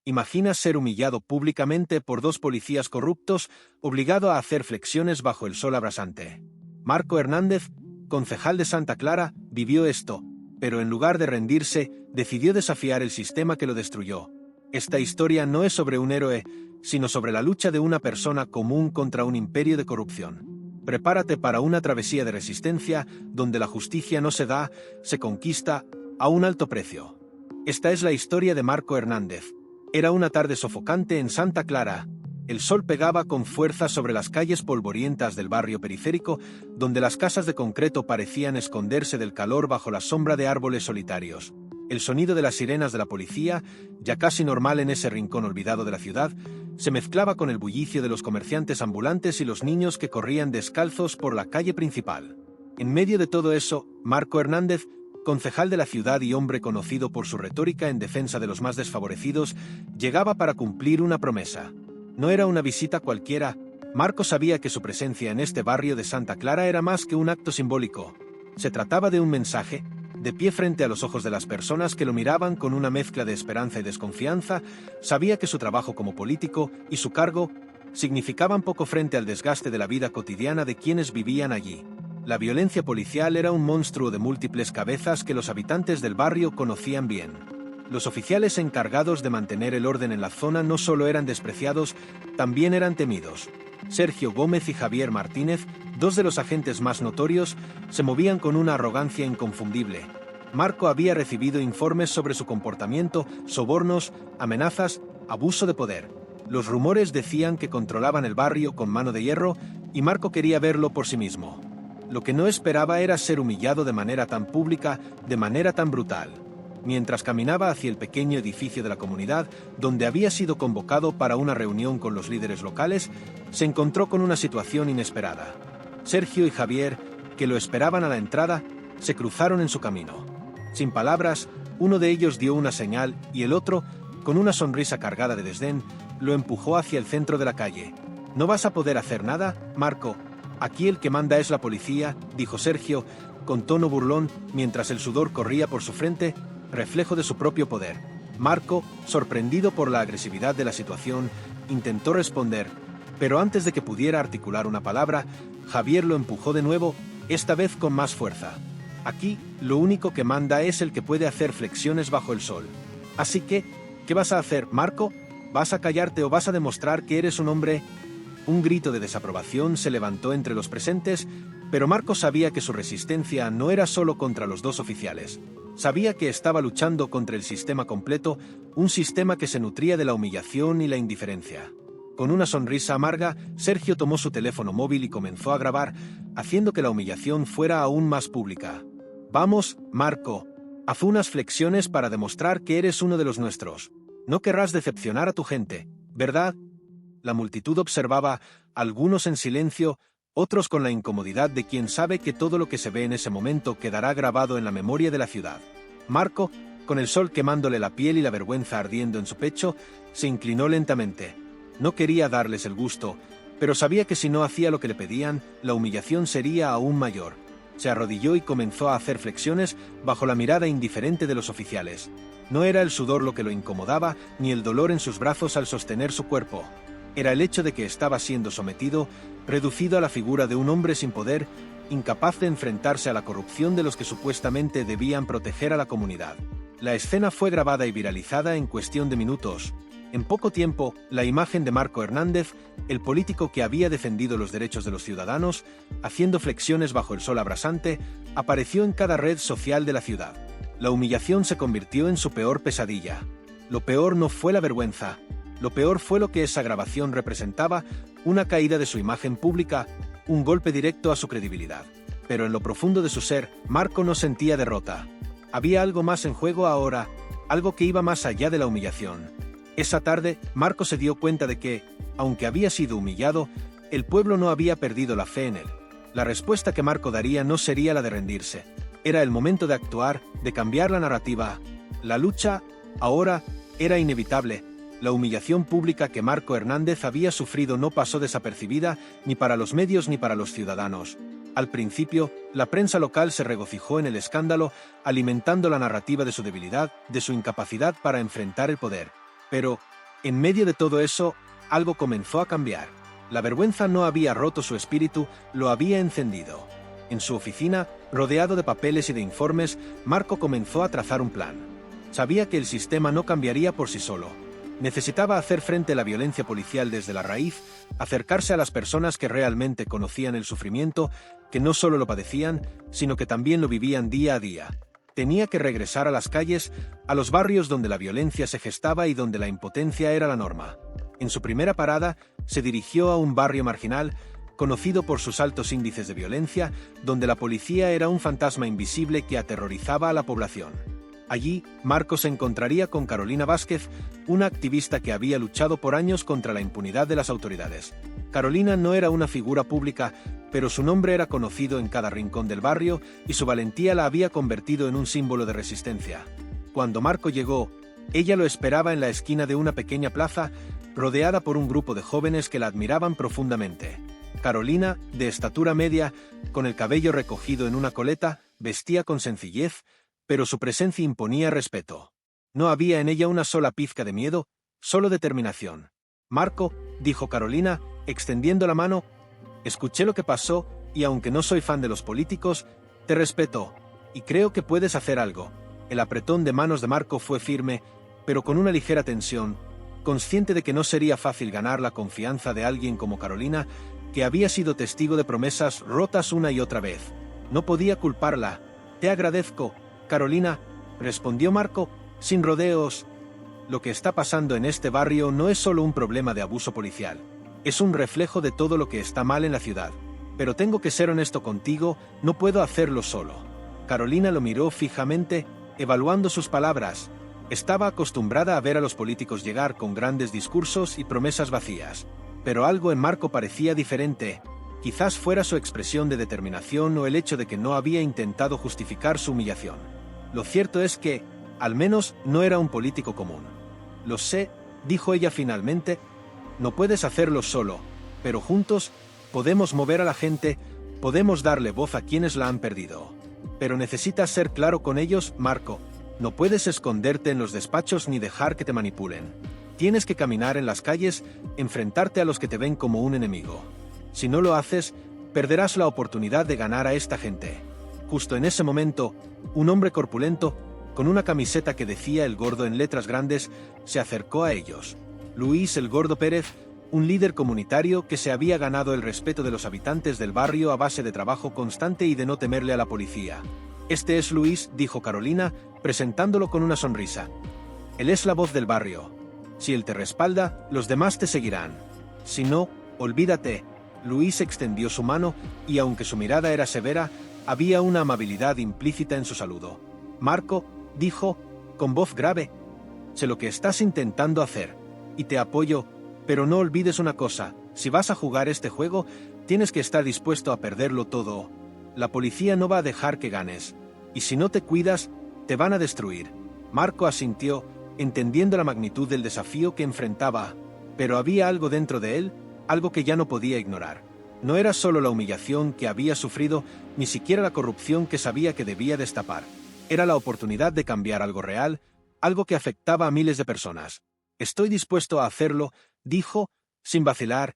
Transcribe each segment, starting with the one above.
Imagina ser humillado públicamente por dos policías corruptos, obligado a hacer flexiones bajo el sol abrasante. Marco Hernández, concejal de Santa Clara, vivió esto, pero en lugar de rendirse, decidió desafiar el sistema que lo destruyó. Esta historia no es sobre un héroe, sino sobre la lucha de una persona común contra un imperio de corrupción. Prepárate para una travesía de resistencia donde la justicia no se da, se conquista a un alto precio. Esta es la historia de Marco Hernández. Era una tarde sofocante en Santa Clara. El sol pegaba con fuerza sobre las calles polvorientas del barrio periférico, donde las casas de concreto parecían esconderse del calor bajo la sombra de árboles solitarios. El sonido de las sirenas de la policía, ya casi normal en ese rincón olvidado de la ciudad, se mezclaba con el bullicio de los comerciantes ambulantes y los niños que corrían descalzos por la calle principal. En medio de todo eso, Marco Hernández, concejal de la ciudad y hombre conocido por su retórica en defensa de los más desfavorecidos, llegaba para cumplir una promesa. No era una visita cualquiera. Marco sabía que su presencia en este barrio de Santa Clara era más que un acto simbólico. Se trataba de un mensaje. De pie frente a los ojos de las personas que lo miraban con una mezcla de esperanza y desconfianza, sabía que su trabajo como político y su cargo significaban poco frente al desgaste de la vida cotidiana de quienes vivían allí. La violencia policial era un monstruo de múltiples cabezas que los habitantes del barrio conocían bien. Los oficiales encargados de mantener el orden en la zona no solo eran despreciados, también eran temidos. Sergio Gómez y Javier Martínez, dos de los agentes más notorios, se movían con una arrogancia inconfundible. Marco había recibido informes sobre su comportamiento, sobornos, amenazas, abuso de poder. Los rumores decían que controlaban el barrio con mano de hierro y Marco quería verlo por sí mismo. Lo que no esperaba era ser humillado de manera tan pública, de manera tan brutal. Mientras caminaba hacia el pequeño edificio de la comunidad, donde había sido convocado para una reunión con los líderes locales, se encontró con una situación inesperada. Sergio y Javier, que lo esperaban a la entrada, se cruzaron en su camino. Sin palabras, uno de ellos dio una señal y el otro, con una sonrisa cargada de desdén, lo empujó hacia el centro de la calle. «¿No vas a poder hacer nada, Marco? Aquí el que manda es la policía», dijo Sergio, con tono burlón, mientras el sudor corría por su frente, reflejo de su propio poder. Marco, sorprendido por la agresividad de la situación, intentó responder, pero antes de que pudiera articular una palabra, Javier lo empujó de nuevo, esta vez con más fuerza. «Aquí, lo único que manda es el que puede hacer flexiones bajo el sol. Así que, ¿qué vas a hacer, Marco? ¿Vas a callarte o vas a demostrar que eres un hombre?» Un grito de desaprobación se levantó entre los presentes, pero Marco sabía que su resistencia no era solo contra los dos oficiales. Sabía que estaba luchando contra el sistema completo, un sistema que se nutría de la humillación y la indiferencia. Con una sonrisa amarga, Sergio tomó su teléfono móvil y comenzó a grabar, haciendo que la humillación fuera aún más pública. «Vamos, Marco, haz unas flexiones para demostrar que eres uno de los nuestros. No querrás decepcionar a tu gente, ¿verdad?» La multitud observaba, algunos en silencio, otros con la incomodidad de quien sabe que todo lo que se ve en ese momento quedará grabado en la memoria de la ciudad. Marco, con el sol quemándole la piel y la vergüenza ardiendo en su pecho, se inclinó lentamente. No quería darles el gusto, pero sabía que si no hacía lo que le pedían, la humillación sería aún mayor. Se arrodilló y comenzó a hacer flexiones bajo la mirada indiferente de los oficiales. No era el sudor lo que lo incomodaba, ni el dolor en sus brazos al sostener su cuerpo. Era el hecho de que estaba siendo sometido, reducido a la figura de un hombre sin poder, incapaz de enfrentarse a la corrupción de los que supuestamente debían proteger a la comunidad. La escena fue grabada y viralizada en cuestión de minutos. En poco tiempo, la imagen de Marco Hernández, el político que había defendido los derechos de los ciudadanos, haciendo flexiones bajo el sol abrasante, apareció en cada red social de la ciudad. La humillación se convirtió en su peor pesadilla. Lo peor no fue la vergüenza. Lo peor fue lo que esa grabación representaba, una caída de su imagen pública, un golpe directo a su credibilidad. Pero en lo profundo de su ser, Marco no sentía derrota. Había algo más en juego ahora, algo que iba más allá de la humillación. Esa tarde, Marco se dio cuenta de que, aunque había sido humillado, el pueblo no había perdido la fe en él. La respuesta que Marco daría no sería la de rendirse. Era el momento de actuar, de cambiar la narrativa. La lucha, ahora, era inevitable. La humillación pública que Marco Hernández había sufrido no pasó desapercibida ni para los medios ni para los ciudadanos. Al principio, la prensa local se regocijó en el escándalo, alimentando la narrativa de su debilidad, de su incapacidad para enfrentar el poder. Pero, En medio de todo eso, algo comenzó a cambiar. La vergüenza no había roto su espíritu, lo había encendido. En su oficina, rodeado de papeles y de informes, Marco comenzó a trazar un plan. Sabía que el sistema no cambiaría por sí solo. Necesitaba hacer frente a la violencia policial desde la raíz, acercarse a las personas que realmente conocían el sufrimiento, que no solo lo padecían, sino que también lo vivían día a día. Tenía que regresar a las calles, a los barrios donde la violencia se gestaba y donde la impotencia era la norma. En su primera parada, se dirigió a un barrio marginal, conocido por sus altos índices de violencia, donde la policía era un fantasma invisible que aterrorizaba a la población. Allí, Marco se encontraría con Carolina Vázquez, una activista que había luchado por años contra la impunidad de las autoridades. Carolina no era una figura pública, pero su nombre era conocido en cada rincón del barrio y su valentía la había convertido en un símbolo de resistencia. Cuando Marco llegó, ella lo esperaba en la esquina de una pequeña plaza, rodeada por un grupo de jóvenes que la admiraban profundamente. Carolina, de estatura media, con el cabello recogido en una coleta, vestía con sencillez, pero su presencia imponía respeto. No había en ella una sola pizca de miedo, solo determinación. «Marco», dijo Carolina, extendiendo la mano, «escuché lo que pasó y aunque no soy fan de los políticos, te respeto, y creo que puedes hacer algo». El apretón de manos de Marco fue firme, pero con una ligera tensión, consciente de que no sería fácil ganar la confianza de alguien como Carolina, que había sido testigo de promesas rotas una y otra vez. No podía culparla. «Te agradezco, Carolina», respondió Marco, sin rodeos. «Lo que está pasando en este barrio no es solo un problema de abuso policial. Es un reflejo de todo lo que está mal en la ciudad. Pero tengo que ser honesto contigo, no puedo hacerlo solo». Carolina lo miró fijamente, evaluando sus palabras. Estaba acostumbrada a ver a los políticos llegar con grandes discursos y promesas vacías. Pero algo en Marco parecía diferente. Quizás fuera su expresión de determinación o el hecho de que no había intentado justificar su humillación. Lo cierto es que, al menos, no era un político común. «Lo sé», dijo ella finalmente, «no puedes hacerlo solo, pero juntos podemos mover a la gente, podemos darle voz a quienes la han perdido. Pero necesitas ser claro con ellos, Marco. No puedes esconderte en los despachos ni dejar que te manipulen. Tienes que caminar en las calles, enfrentarte a los que te ven como un enemigo. Si no lo haces, perderás la oportunidad de ganar a esta gente». Justo en ese momento, un hombre corpulento, con una camiseta que decía El Gordo en letras grandes, se acercó a ellos. Luis El Gordo Pérez, un líder comunitario que se había ganado el respeto de los habitantes del barrio a base de trabajo constante y de no temerle a la policía. «Este es Luis», dijo Carolina, presentándolo con una sonrisa. «Él es la voz del barrio. Si él te respalda, los demás te seguirán. Si no, olvídate». Luis extendió su mano y aunque su mirada era severa, había una amabilidad implícita en su saludo. «Marco», dijo, con voz grave, «sé lo que estás intentando hacer, y te apoyo, pero no olvides una cosa, si vas a jugar este juego, tienes que estar dispuesto a perderlo todo. La policía no va a dejar que ganes, y si no te cuidas, te van a destruir». Marco asintió, entendiendo la magnitud del desafío que enfrentaba, pero había algo dentro de él, algo que ya no podía ignorar. No era solo la humillación que había sufrido, ni siquiera la corrupción que sabía que debía destapar. Era la oportunidad de cambiar algo real, algo que afectaba a miles de personas. «Estoy dispuesto a hacerlo», dijo, sin vacilar,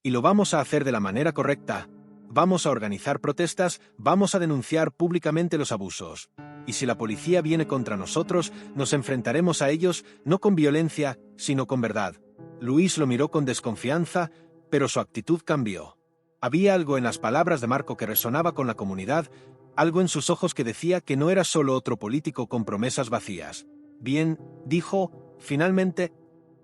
«y lo vamos a hacer de la manera correcta. Vamos a organizar protestas, vamos a denunciar públicamente los abusos. Y si la policía viene contra nosotros, nos enfrentaremos a ellos, no con violencia, sino con verdad». Luis lo miró con desconfianza, pero su actitud cambió. Había algo en las palabras de Marco que resonaba con la comunidad, algo en sus ojos que decía que no era solo otro político con promesas vacías. «Bien», dijo, finalmente,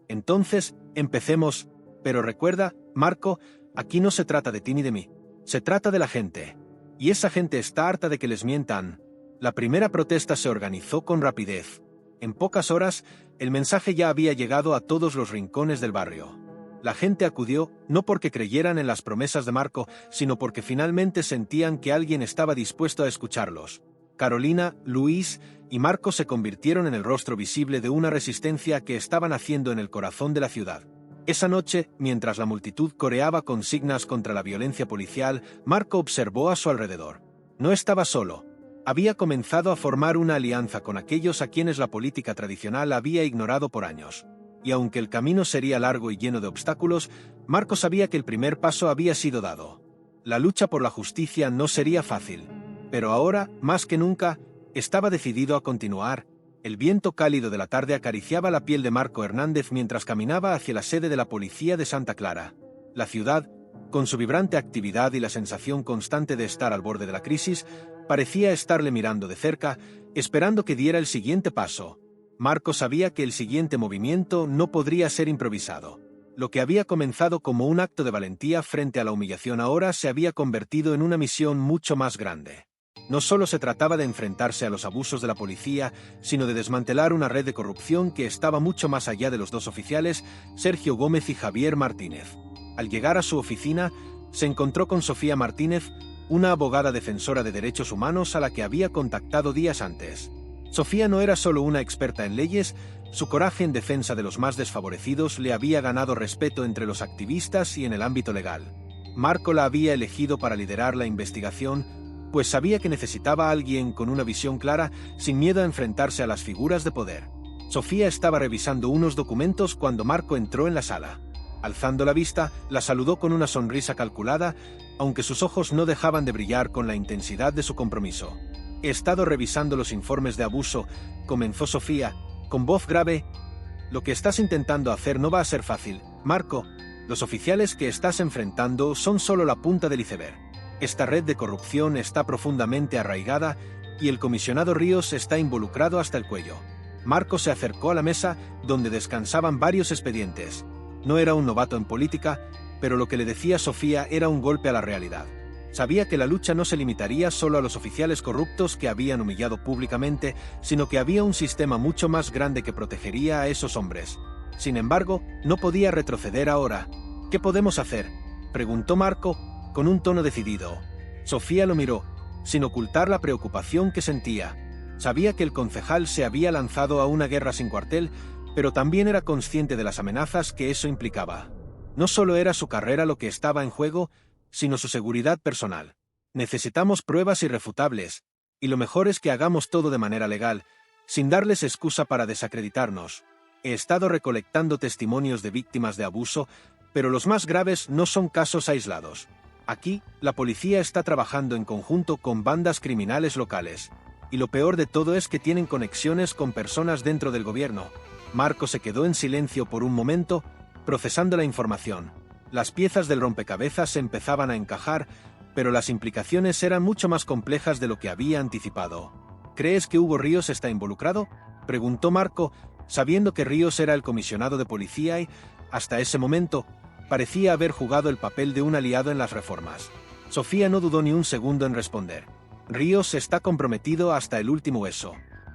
«entonces, empecemos, pero recuerda, Marco, aquí no se trata de ti ni de mí, se trata de la gente. Y esa gente está harta de que les mientan». La primera protesta se organizó con rapidez. En pocas horas, el mensaje ya había llegado a todos los rincones del barrio. La gente acudió, no porque creyeran en las promesas de Marco, sino porque finalmente sentían que alguien estaba dispuesto a escucharlos. Carolina, Luis y Marco se convirtieron en el rostro visible de una resistencia que estaba naciendo en el corazón de la ciudad. Esa noche, mientras la multitud coreaba consignas contra la violencia policial, Marco observó a su alrededor. No estaba solo. Había comenzado a formar una alianza con aquellos a quienes la política tradicional había ignorado por años. y aunque el camino sería largo y lleno de obstáculos, Marco sabía que el primer paso había sido dado. La lucha por la justicia no sería fácil, pero ahora, más que nunca, estaba decidido a continuar. El viento cálido de la tarde acariciaba la piel de Marco Hernández mientras caminaba hacia la sede de la policía de Santa Clara. La ciudad, con su vibrante actividad y la sensación constante de estar al borde de la crisis, parecía estarle mirando de cerca, esperando que diera el siguiente paso. Marco sabía que el siguiente movimiento no podría ser improvisado. Lo que había comenzado como un acto de valentía frente a la humillación ahora se había convertido en una misión mucho más grande. No solo se trataba de enfrentarse a los abusos de la policía, sino de desmantelar una red de corrupción que estaba mucho más allá de los dos oficiales, Sergio Gómez y Javier Martínez. Al llegar a su oficina, se encontró con Sofía Martínez, una abogada defensora de derechos humanos a la que había contactado días antes. Sofía no era solo una experta en leyes, su coraje en defensa de los más desfavorecidos le había ganado respeto entre los activistas y en el ámbito legal. Marco la había elegido para liderar la investigación, pues sabía que necesitaba a alguien con una visión clara, sin miedo a enfrentarse a las figuras de poder. Sofía estaba revisando unos documentos cuando Marco entró en la sala. Alzando la vista, la saludó con una sonrisa calculada, aunque sus ojos no dejaban de brillar con la intensidad de su compromiso. «He estado revisando los informes de abuso», comenzó Sofía, con voz grave. «Lo que estás intentando hacer no va a ser fácil, Marco. Los oficiales que estás enfrentando son solo la punta del iceberg. Esta red de corrupción está profundamente arraigada y el comisionado Ríos está involucrado hasta el cuello». Marco se acercó a la mesa donde descansaban varios expedientes. No era un novato en política, pero lo que le decía Sofía era un golpe a la realidad. Sabía que la lucha no se limitaría solo a los oficiales corruptos que habían humillado públicamente, sino que había un sistema mucho más grande que protegería a esos hombres. Sin embargo, no podía retroceder ahora. «¿Qué podemos hacer?», preguntó Marco, con un tono decidido. Sofía lo miró, sin ocultar la preocupación que sentía. Sabía que el concejal se había lanzado a una guerra sin cuartel, pero también era consciente de las amenazas que eso implicaba. No solo era su carrera lo que estaba en juego, sino su seguridad personal. «Necesitamos pruebas irrefutables, y lo mejor es que hagamos todo de manera legal, sin darles excusa para desacreditarnos. He estado recolectando testimonios de víctimas de abuso, pero los más graves no son casos aislados. Aquí, la policía está trabajando en conjunto con bandas criminales locales, y lo peor de todo es que tienen conexiones con personas dentro del gobierno». Marco se quedó en silencio por un momento, procesando la información. Las piezas del rompecabezas se empezaban a encajar, pero las implicaciones eran mucho más complejas de lo que había anticipado. «¿Crees que Hugo Ríos está involucrado?», preguntó Marco, sabiendo que Ríos era el comisionado de policía y, hasta ese momento, parecía haber jugado el papel de un aliado en las reformas. Sofía no dudó ni un segundo en responder. «Ríos está comprometido hasta el último hueso.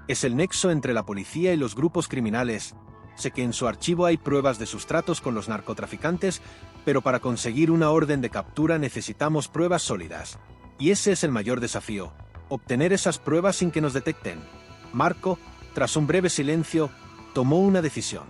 Es el nexo entre la policía y los grupos criminales. Sé que en su archivo hay pruebas de sus tratos con los narcotraficantes, pero para conseguir una orden de captura necesitamos pruebas sólidas. Y ese es el mayor desafío, obtener esas pruebas sin que nos detecten». Marco, tras un breve silencio, tomó una decisión.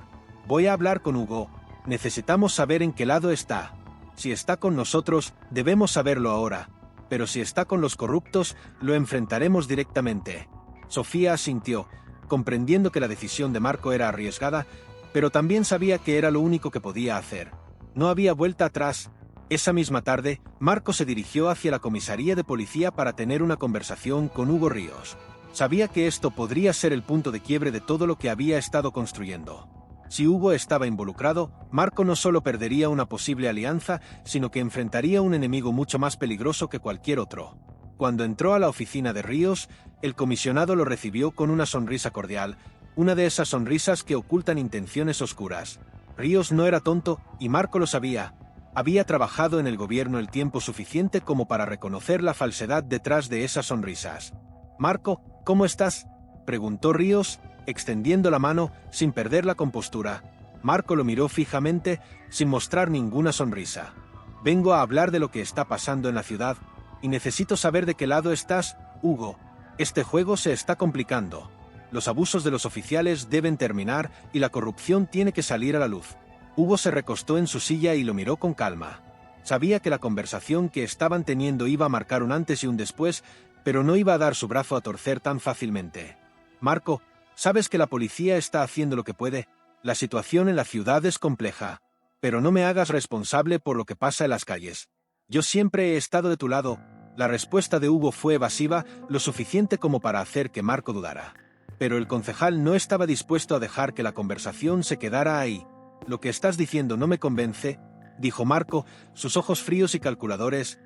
«Voy a hablar con Hugo. Necesitamos saber en qué lado está. Si está con nosotros, debemos saberlo ahora. Pero si está con los corruptos, lo enfrentaremos directamente». Sofía asintió, comprendiendo que la decisión de Marco era arriesgada, pero también sabía que era lo único que podía hacer. No había vuelta atrás. Esa misma tarde, Marco se dirigió hacia la comisaría de policía para tener una conversación con Hugo Ríos. Sabía que esto podría ser el punto de quiebre de todo lo que había estado construyendo. Si Hugo estaba involucrado, Marco no solo perdería una posible alianza, sino que enfrentaría un enemigo mucho más peligroso que cualquier otro. Cuando entró a la oficina de Ríos, el comisionado lo recibió con una sonrisa cordial, una de esas sonrisas que ocultan intenciones oscuras. Ríos no era tonto, y Marco lo sabía. Había trabajado en el gobierno el tiempo suficiente como para reconocer la falsedad detrás de esas sonrisas. «Marco, ¿cómo estás?», preguntó Ríos, extendiendo la mano sin perder la compostura. Marco lo miró fijamente, sin mostrar ninguna sonrisa. «Vengo a hablar de lo que está pasando en la ciudad, y necesito saber de qué lado estás, Hugo. Este juego se está complicando. Los abusos de los oficiales deben terminar y la corrupción tiene que salir a la luz». Hugo se recostó en su silla y lo miró con calma. Sabía que la conversación que estaban teniendo iba a marcar un antes y un después, pero no iba a dar su brazo a torcer tan fácilmente. «Marco, ¿sabes que la policía está haciendo lo que puede? La situación en la ciudad es compleja, pero no me hagas responsable por lo que pasa en las calles. Yo siempre he estado de tu lado. La respuesta de Hugo fue evasiva, lo suficiente como para hacer que Marco dudara. Pero el concejal no estaba dispuesto a dejar que la conversación se quedara ahí. Lo que estás diciendo no me convence, dijo Marco, sus ojos fríos y calculadores.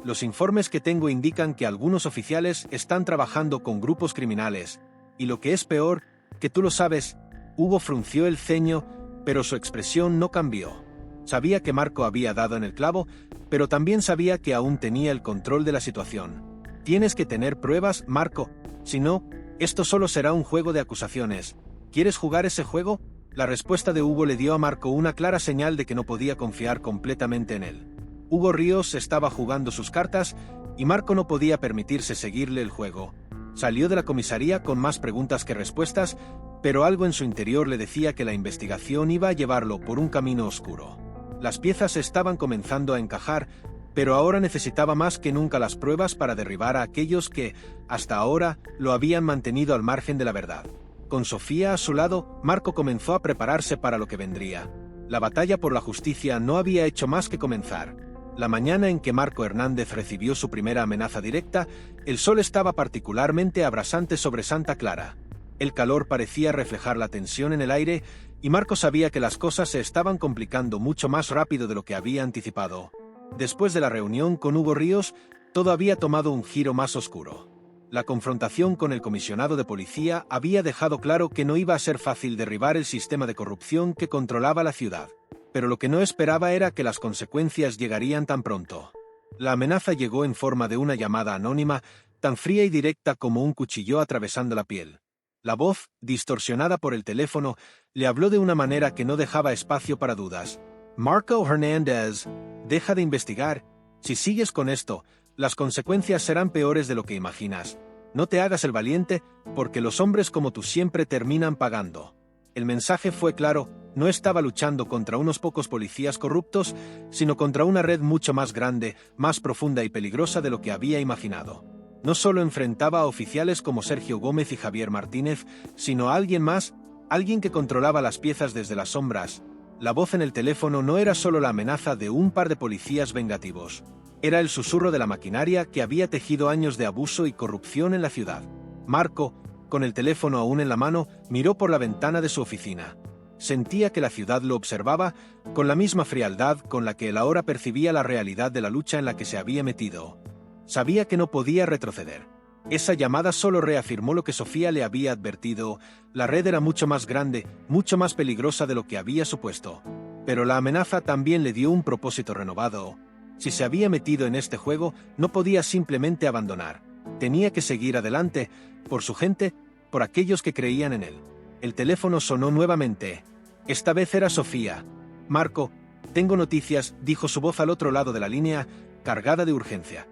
Los informes que tengo indican que algunos oficiales están trabajando con grupos criminales, y lo que es peor, que tú lo sabes. Hugo frunció el ceño, pero su expresión no cambió. Sabía que Marco había dado en el clavo, pero también sabía que aún tenía el control de la situación. Tienes que tener pruebas, Marco, si no, esto solo será un juego de acusaciones. ¿Quieres jugar ese juego? La respuesta de Hugo le dio a Marco una clara señal de que no podía confiar completamente en él. Hugo Ríos estaba jugando sus cartas, y Marco no podía permitirse seguirle el juego. Salió de la comisaría con más preguntas que respuestas, pero algo en su interior le decía que la investigación iba a llevarlo por un camino oscuro. Las piezas estaban comenzando a encajar, pero ahora necesitaba más que nunca las pruebas para derribar a aquellos que, hasta ahora, lo habían mantenido al margen de la verdad. Con Sofía a su lado, Marco comenzó a prepararse para lo que vendría. La batalla por la justicia no había hecho más que comenzar. La mañana en que Marco Hernández recibió su primera amenaza directa, el sol estaba particularmente abrasante sobre Santa Clara. El calor parecía reflejar la tensión en el aire, y Marco sabía que las cosas se estaban complicando mucho más rápido de lo que había anticipado. Después de la reunión con Hugo Ríos, todo había tomado un giro más oscuro. La confrontación con el comisionado de policía había dejado claro que no iba a ser fácil derribar el sistema de corrupción que controlaba la ciudad. Pero lo que no esperaba era que las consecuencias llegarían tan pronto. La amenaza llegó en forma de una llamada anónima, tan fría y directa como un cuchillo atravesando la piel. La voz, distorsionada por el teléfono, le habló de una manera que no dejaba espacio para dudas. Marco Hernández, deja de investigar. Si sigues con esto, las consecuencias serán peores de lo que imaginas. No te hagas el valiente, porque los hombres como tú siempre terminan pagando. El mensaje fue claro, no estaba luchando contra unos pocos policías corruptos, sino contra una red mucho más grande, más profunda y peligrosa de lo que había imaginado. No solo enfrentaba a oficiales como Sergio Gómez y Javier Martínez, sino a alguien más, alguien que controlaba las piezas desde las sombras. La voz en el teléfono no era solo la amenaza de un par de policías vengativos. Era el susurro de la maquinaria que había tejido años de abuso y corrupción en la ciudad. Marco, con el teléfono aún en la mano, miró por la ventana de su oficina. Sentía que la ciudad lo observaba con la misma frialdad con la que él ahora percibía la realidad de la lucha en la que se había metido. Sabía que no podía retroceder. Esa llamada solo reafirmó lo que Sofía le había advertido: la red era mucho más grande, mucho más peligrosa de lo que había supuesto. Pero la amenaza también le dio un propósito renovado. Si se había metido en este juego, no podía simplemente abandonar. Tenía que seguir adelante, por su gente, por aquellos que creían en él. El teléfono sonó nuevamente. Esta vez era Sofía. Marco, tengo noticias, dijo su voz al otro lado de la línea, cargada de urgencia.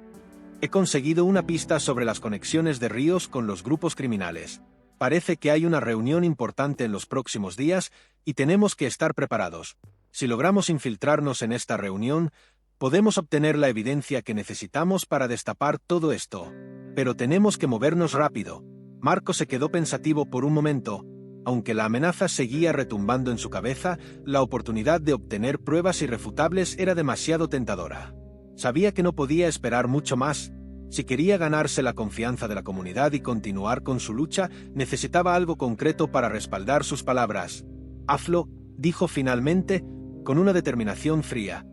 He conseguido una pista sobre las conexiones de Ríos con los grupos criminales. Parece que hay una reunión importante en los próximos días y tenemos que estar preparados. Si logramos infiltrarnos en esta reunión, podemos obtener la evidencia que necesitamos para destapar todo esto. Pero tenemos que movernos rápido. Marco se quedó pensativo por un momento. Aunque la amenaza seguía retumbando en su cabeza, la oportunidad de obtener pruebas irrefutables era demasiado tentadora. Sabía que no podía esperar mucho más. Si quería ganarse la confianza de la comunidad y continuar con su lucha, necesitaba algo concreto para respaldar sus palabras. Hazlo, dijo finalmente, con una determinación fría.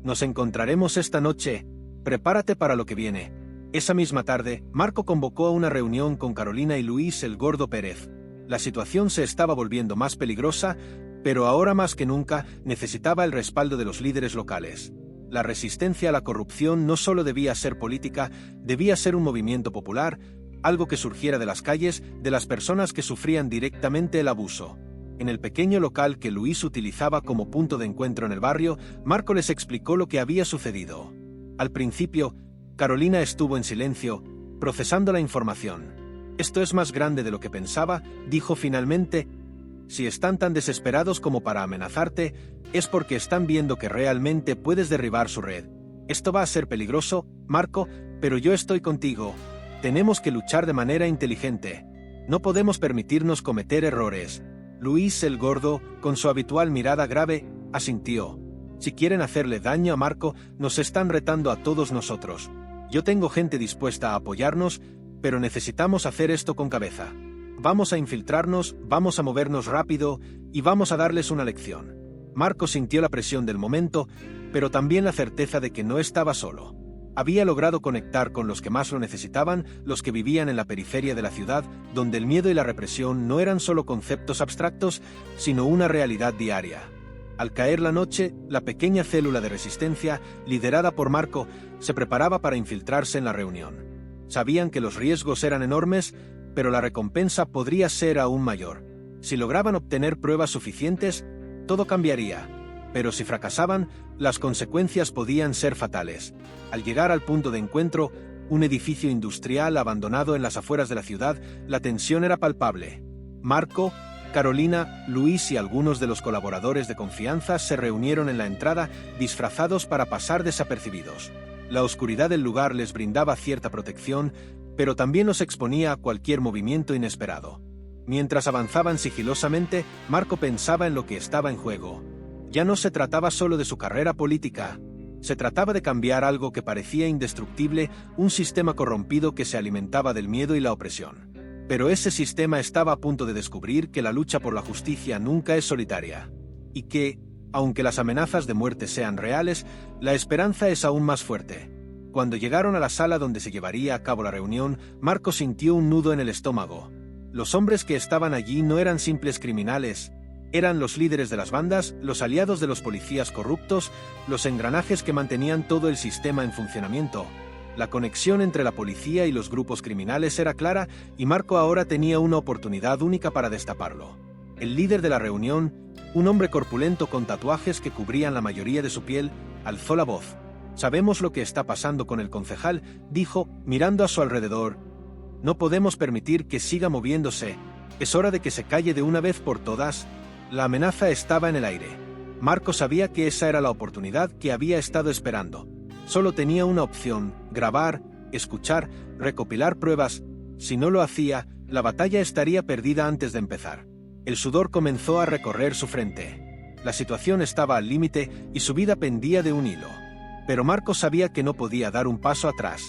Nos encontraremos esta noche. Prepárate para lo que viene. Esa misma tarde, Marco convocó a una reunión con Carolina y Luis el Gordo Pérez. La situación se estaba volviendo más peligrosa, pero ahora más que nunca necesitaba el respaldo de los líderes locales. La resistencia a la corrupción no solo debía ser política, debía ser un movimiento popular, algo que surgiera de las calles, de las personas que sufrían directamente el abuso. En el pequeño local que Luis utilizaba como punto de encuentro en el barrio, Marco les explicó lo que había sucedido. Al principio, Carolina estuvo en silencio, procesando la información. Esto es más grande de lo que pensaba, dijo finalmente. Si están tan desesperados como para amenazarte, es porque están viendo que realmente puedes derribar su red. Esto va a ser peligroso, Marco, pero yo estoy contigo. Tenemos que luchar de manera inteligente. No podemos permitirnos cometer errores. Luis el Gordo, con su habitual mirada grave, asintió. Si quieren hacerle daño a Marco, nos están retando a todos nosotros. Yo tengo gente dispuesta a apoyarnos, pero necesitamos hacer esto con cabeza. Vamos a infiltrarnos, vamos a movernos rápido y vamos a darles una lección. Marco sintió la presión del momento, pero también la certeza de que no estaba solo. Había logrado conectar con los que más lo necesitaban, los que vivían en la periferia de la ciudad, donde el miedo y la represión no eran solo conceptos abstractos, sino una realidad diaria. Al caer la noche, la pequeña célula de resistencia, liderada por Marco, se preparaba para infiltrarse en la reunión. Sabían que los riesgos eran enormes, pero la recompensa podría ser aún mayor. Si lograban obtener pruebas suficientes, todo cambiaría. Pero si fracasaban, las consecuencias podían ser fatales. Al llegar al punto de encuentro, un edificio industrial abandonado en las afueras de la ciudad, la tensión era palpable. Marco, Carolina, Luis y algunos de los colaboradores de confianza se reunieron en la entrada, disfrazados para pasar desapercibidos. La oscuridad del lugar les brindaba cierta protección, pero también los exponía a cualquier movimiento inesperado. Mientras avanzaban sigilosamente, Marco pensaba en lo que estaba en juego. Ya no se trataba solo de su carrera política. Se trataba de cambiar algo que parecía indestructible, un sistema corrompido que se alimentaba del miedo y la opresión. Pero ese sistema estaba a punto de descubrir que la lucha por la justicia nunca es solitaria. Y que, aunque las amenazas de muerte sean reales, la esperanza es aún más fuerte. Cuando llegaron a la sala donde se llevaría a cabo la reunión, Marco sintió un nudo en el estómago. Los hombres que estaban allí no eran simples criminales. Eran los líderes de las bandas, los aliados de los policías corruptos, los engranajes que mantenían todo el sistema en funcionamiento. La conexión entre la policía y los grupos criminales era clara y Marco ahora tenía una oportunidad única para destaparlo. El líder de la reunión, un hombre corpulento con tatuajes que cubrían la mayoría de su piel, alzó la voz. «Sabemos lo que está pasando con el concejal», dijo, mirando a su alrededor. «No podemos permitir que siga moviéndose. Es hora de que se calle de una vez por todas». La amenaza estaba en el aire. Marco sabía que esa era la oportunidad que había estado esperando. Solo tenía una opción: grabar, escuchar, recopilar pruebas. Si no lo hacía, la batalla estaría perdida antes de empezar. El sudor comenzó a recorrer su frente. La situación estaba al límite y su vida pendía de un hilo. Pero Marco sabía que no podía dar un paso atrás.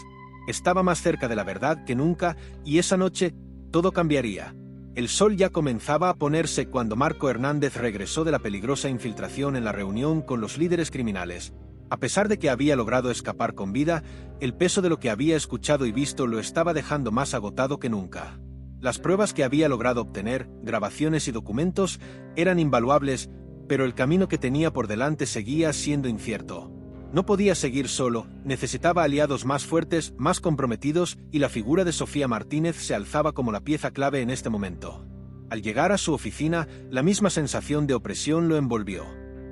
Estaba más cerca de la verdad que nunca y esa noche todo cambiaría. El sol ya comenzaba a ponerse cuando Marco Hernández regresó de la peligrosa infiltración en la reunión con los líderes criminales. A pesar de que había logrado escapar con vida, el peso de lo que había escuchado y visto lo estaba dejando más agotado que nunca. Las pruebas que había logrado obtener, grabaciones y documentos, eran invaluables, pero el camino que tenía por delante seguía siendo incierto. No podía seguir solo, necesitaba aliados más fuertes, más comprometidos, y la figura de Sofía Martínez se alzaba como la pieza clave en este momento. Al llegar a su oficina, la misma sensación de opresión lo envolvió.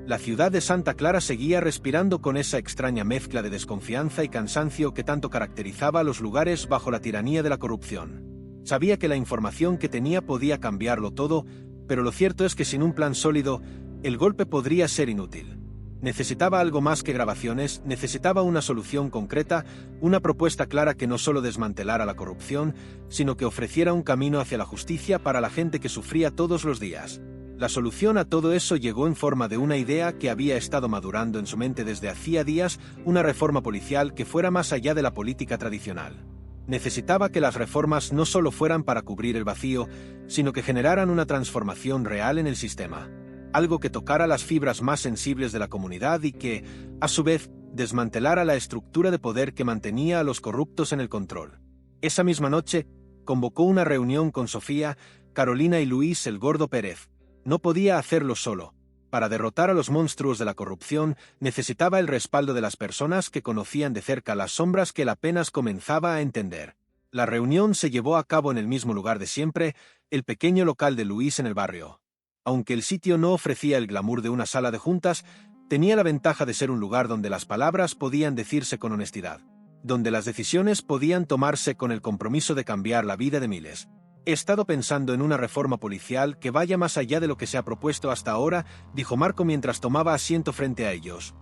La ciudad de Santa Clara seguía respirando con esa extraña mezcla de desconfianza y cansancio que tanto caracterizaba a los lugares bajo la tiranía de la corrupción. Sabía que la información que tenía podía cambiarlo todo, pero lo cierto es que sin un plan sólido, el golpe podría ser inútil. Necesitaba algo más que grabaciones, necesitaba una solución concreta, una propuesta clara que no solo desmantelara la corrupción, sino que ofreciera un camino hacia la justicia para la gente que sufría todos los días. La solución a todo eso llegó en forma de una idea que había estado madurando en su mente desde hacía días, una reforma policial que fuera más allá de la política tradicional. Necesitaba que las reformas no solo fueran para cubrir el vacío, sino que generaran una transformación real en el sistema. Algo que tocara las fibras más sensibles de la comunidad y que, a su vez, desmantelara la estructura de poder que mantenía a los corruptos en el control. Esa misma noche, convocó una reunión con Sofía, Carolina y Luis el Gordo Pérez. No podía hacerlo solo. Para derrotar a los monstruos de la corrupción, necesitaba el respaldo de las personas que conocían de cerca las sombras que él apenas comenzaba a entender. La reunión se llevó a cabo en el mismo lugar de siempre, el pequeño local de Luis en el barrio. Aunque el sitio no ofrecía el glamour de una sala de juntas, tenía la ventaja de ser un lugar donde las palabras podían decirse con honestidad, donde las decisiones podían tomarse con el compromiso de cambiar la vida de miles. He estado pensando en una reforma policial que vaya más allá de lo que se ha propuesto hasta ahora, dijo Marco mientras tomaba asiento frente a ellos.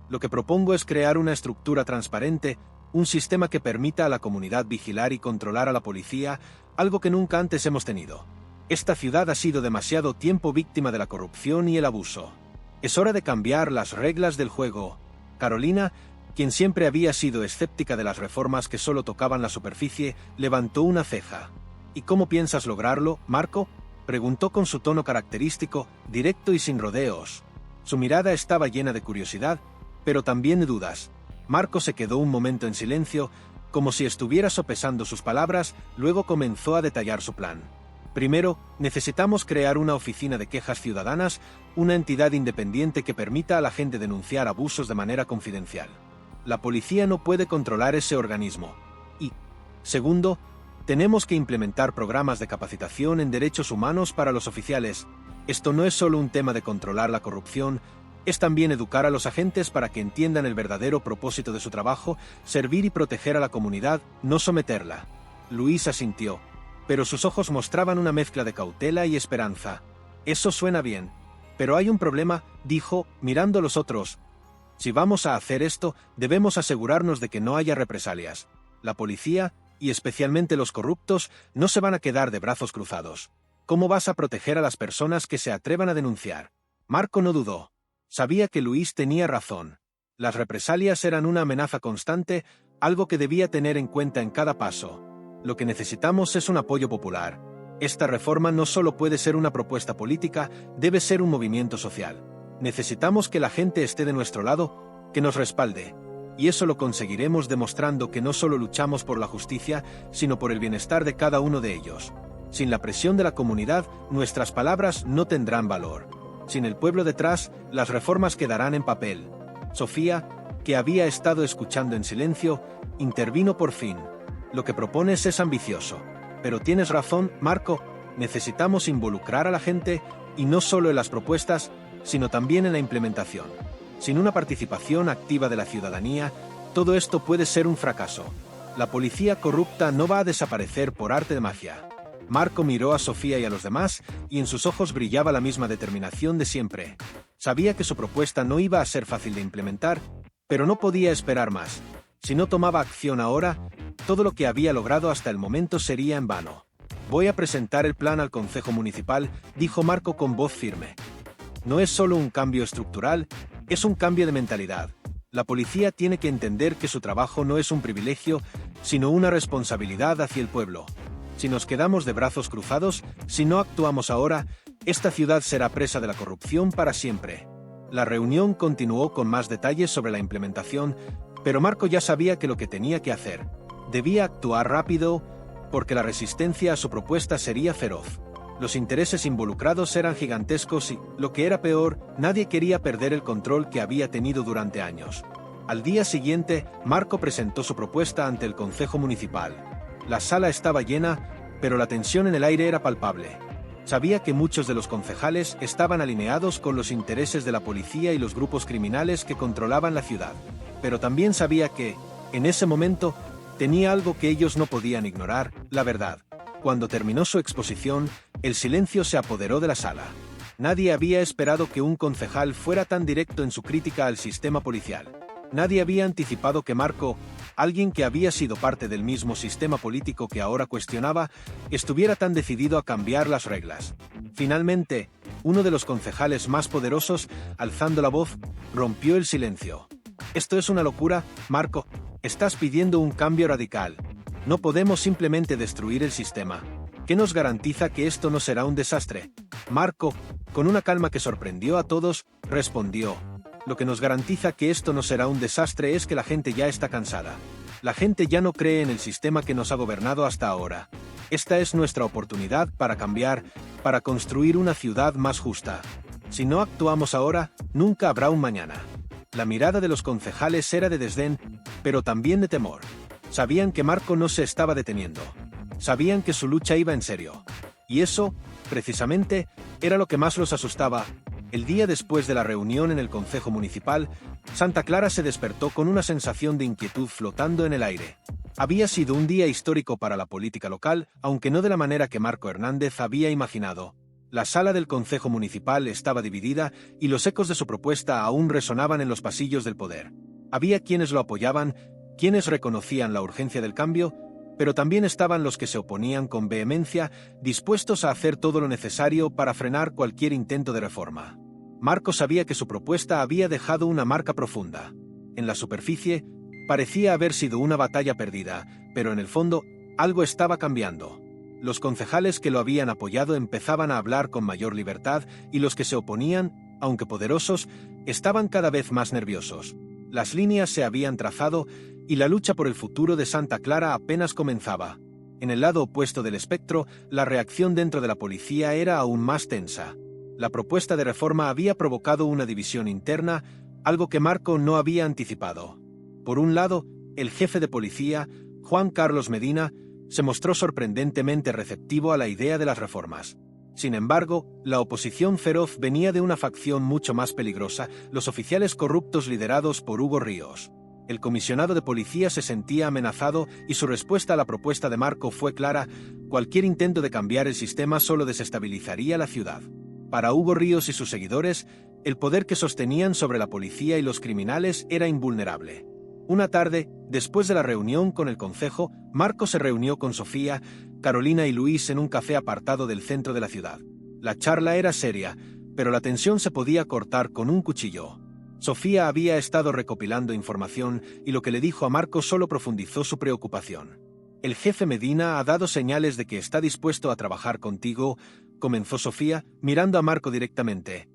Lo que propongo es crear una estructura transparente, un sistema que permita a la comunidad vigilar y controlar a la policía, algo que nunca antes hemos tenido. Esta ciudad ha sido demasiado tiempo víctima de la corrupción y el abuso. Es hora de cambiar las reglas del juego. Carolina, quien siempre había sido escéptica de las reformas que solo tocaban la superficie, levantó una ceja. ¿Y cómo piensas lograrlo, Marco?, preguntó con su tono característico, directo y sin rodeos. Su mirada estaba llena de curiosidad, pero también de dudas. Marco se quedó un momento en silencio, como si estuviera sopesando sus palabras, luego comenzó a detallar su plan. Primero, necesitamos crear una oficina de quejas ciudadanas, una entidad independiente que permita a la gente denunciar abusos de manera confidencial. La policía no puede controlar ese organismo. Y, segundo, tenemos que implementar programas de capacitación en derechos humanos para los oficiales. Esto no es solo un tema de controlar la corrupción, es también educar a los agentes para que entiendan el verdadero propósito de su trabajo, servir y proteger a la comunidad, no someterla. Luis asintió, pero sus ojos mostraban una mezcla de cautela y esperanza. Eso suena bien. Pero hay un problema, dijo, mirando a los otros. Si vamos a hacer esto, debemos asegurarnos de que no haya represalias. La policía, y especialmente los corruptos, no se van a quedar de brazos cruzados. ¿Cómo vas a proteger a las personas que se atrevan a denunciar? Marco no dudó. Sabía que Luis tenía razón. Las represalias eran una amenaza constante, algo que debía tener en cuenta en cada paso. Lo que necesitamos es un apoyo popular. Esta reforma no solo puede ser una propuesta política, debe ser un movimiento social. Necesitamos que la gente esté de nuestro lado, que nos respalde. Y eso lo conseguiremos demostrando que no solo luchamos por la justicia, sino por el bienestar de cada uno de ellos. Sin la presión de la comunidad, nuestras palabras no tendrán valor. Sin el pueblo detrás, las reformas quedarán en papel. Sofía, que había estado escuchando en silencio, intervino por fin. Lo que propones es ambicioso. Pero tienes razón, Marco, necesitamos involucrar a la gente, y no solo en las propuestas, sino también en la implementación. Sin una participación activa de la ciudadanía, todo esto puede ser un fracaso. La policía corrupta no va a desaparecer por arte de magia. Marco miró a Sofía y a los demás, y en sus ojos brillaba la misma determinación de siempre. Sabía que su propuesta no iba a ser fácil de implementar, pero no podía esperar más. Si no tomaba acción ahora, todo lo que había logrado hasta el momento sería en vano. Voy a presentar el plan al Concejo Municipal, dijo Marco con voz firme. No es solo un cambio estructural, es un cambio de mentalidad. La policía tiene que entender que su trabajo no es un privilegio, sino una responsabilidad hacia el pueblo. Si nos quedamos de brazos cruzados, si no actuamos ahora, esta ciudad será presa de la corrupción para siempre. La reunión continuó con más detalles sobre la implementación, pero Marco ya sabía que lo que tenía que hacer. Debía actuar rápido, porque la resistencia a su propuesta sería feroz. Los intereses involucrados eran gigantescos y, lo que era peor, nadie quería perder el control que había tenido durante años. Al día siguiente, Marco presentó su propuesta ante el Concejo Municipal. La sala estaba llena, pero la tensión en el aire era palpable. Sabía que muchos de los concejales estaban alineados con los intereses de la policía y los grupos criminales que controlaban la ciudad. Pero también sabía que, en ese momento, tenía algo que ellos no podían ignorar, la verdad. Cuando terminó su exposición, el silencio se apoderó de la sala. Nadie había esperado que un concejal fuera tan directo en su crítica al sistema policial. Nadie había anticipado que Marco, alguien que había sido parte del mismo sistema político que ahora cuestionaba, estuviera tan decidido a cambiar las reglas. Finalmente, uno de los concejales más poderosos, alzando la voz, rompió el silencio. Esto es una locura, Marco. Estás pidiendo un cambio radical. No podemos simplemente destruir el sistema. ¿Qué nos garantiza que esto no será un desastre? Marco, con una calma que sorprendió a todos, respondió. Lo que nos garantiza que esto no será un desastre es que la gente ya está cansada. La gente ya no cree en el sistema que nos ha gobernado hasta ahora. Esta es nuestra oportunidad para cambiar, para construir una ciudad más justa. Si no actuamos ahora, nunca habrá un mañana. La mirada de los concejales era de desdén, pero también de temor. Sabían que Marco no se estaba deteniendo. Sabían que su lucha iba en serio. Y eso, precisamente, era lo que más los asustaba. El día después de la reunión en el Concejo Municipal, Santa Clara se despertó con una sensación de inquietud flotando en el aire. Había sido un día histórico para la política local, aunque no de la manera que Marco Hernández había imaginado. La sala del Concejo Municipal estaba dividida y los ecos de su propuesta aún resonaban en los pasillos del poder. Había quienes lo apoyaban, quienes reconocían la urgencia del cambio, pero también estaban los que se oponían con vehemencia, dispuestos a hacer todo lo necesario para frenar cualquier intento de reforma. Marco sabía que su propuesta había dejado una marca profunda. En la superficie, parecía haber sido una batalla perdida, pero en el fondo, algo estaba cambiando. Los concejales que lo habían apoyado empezaban a hablar con mayor libertad y los que se oponían, aunque poderosos, estaban cada vez más nerviosos. Las líneas se habían trazado y la lucha por el futuro de Santa Clara apenas comenzaba. En el lado opuesto del espectro, la reacción dentro de la policía era aún más tensa. La propuesta de reforma había provocado una división interna, algo que Marco no había anticipado. Por un lado, el jefe de policía, Juan Carlos Medina, se mostró sorprendentemente receptivo a la idea de las reformas. Sin embargo, la oposición feroz venía de una facción mucho más peligrosa, los oficiales corruptos liderados por Hugo Ríos. El comisionado de policía se sentía amenazado y su respuesta a la propuesta de Marco fue clara: cualquier intento de cambiar el sistema solo desestabilizaría la ciudad. Para Hugo Ríos y sus seguidores, el poder que sostenían sobre la policía y los criminales era invulnerable. Una tarde, después de la reunión con el concejo, Marco se reunió con Sofía, Carolina y Luis en un café apartado del centro de la ciudad. La charla era seria, pero la tensión se podía cortar con un cuchillo. Sofía había estado recopilando información y lo que le dijo a Marco solo profundizó su preocupación. «El jefe Medina ha dado señales de que está dispuesto a trabajar contigo», comenzó Sofía, mirando a Marco directamente.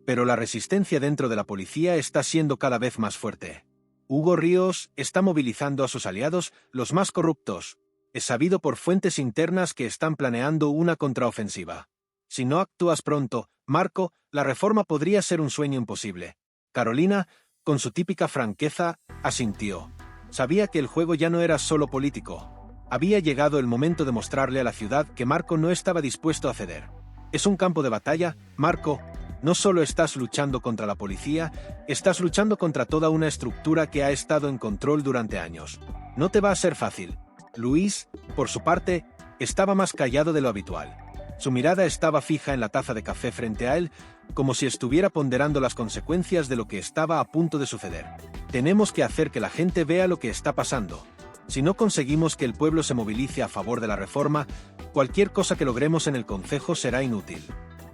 «Pero la resistencia dentro de la policía está siendo cada vez más fuerte. Hugo Ríos está movilizando a sus aliados, los más corruptos. Es sabido por fuentes internas que están planeando una contraofensiva. Si no actúas pronto, Marco, la reforma podría ser un sueño imposible». Carolina, con su típica franqueza, asintió. Sabía que el juego ya no era solo político. Había llegado el momento de mostrarle a la ciudad que Marco no estaba dispuesto a ceder. «Es un campo de batalla, Marco. No solo estás luchando contra la policía, estás luchando contra toda una estructura que ha estado en control durante años. No te va a ser fácil». Luis, por su parte, estaba más callado de lo habitual. Su mirada estaba fija en la taza de café frente a él, como si estuviera ponderando las consecuencias de lo que estaba a punto de suceder. «Tenemos que hacer que la gente vea lo que está pasando. Si no conseguimos que el pueblo se movilice a favor de la reforma, cualquier cosa que logremos en el concejo será inútil.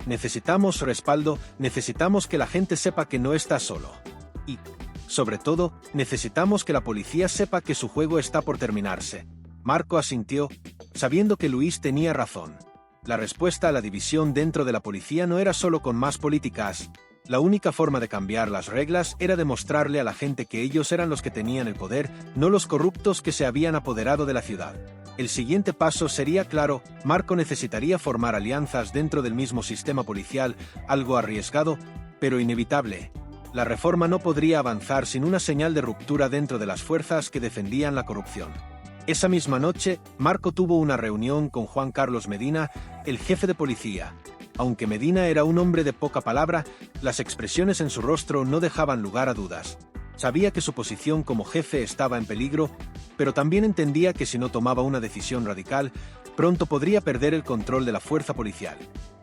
Necesitamos respaldo, necesitamos que la gente sepa que no está solo. Y, sobre todo, necesitamos que la policía sepa que su juego está por terminarse». Marco asintió, sabiendo que Luis tenía razón. La respuesta a la división dentro de la policía no era solo con más políticas. La única forma de cambiar las reglas era demostrarle a la gente que ellos eran los que tenían el poder, no los corruptos que se habían apoderado de la ciudad. El siguiente paso sería claro: Marco necesitaría formar alianzas dentro del mismo sistema policial, algo arriesgado, pero inevitable. La reforma no podría avanzar sin una señal de ruptura dentro de las fuerzas que defendían la corrupción. Esa misma noche, Marco tuvo una reunión con Juan Carlos Medina, el jefe de policía. Aunque Medina era un hombre de poca palabra, las expresiones en su rostro no dejaban lugar a dudas. Sabía que su posición como jefe estaba en peligro, pero también entendía que si no tomaba una decisión radical, pronto podría perder el control de la fuerza policial.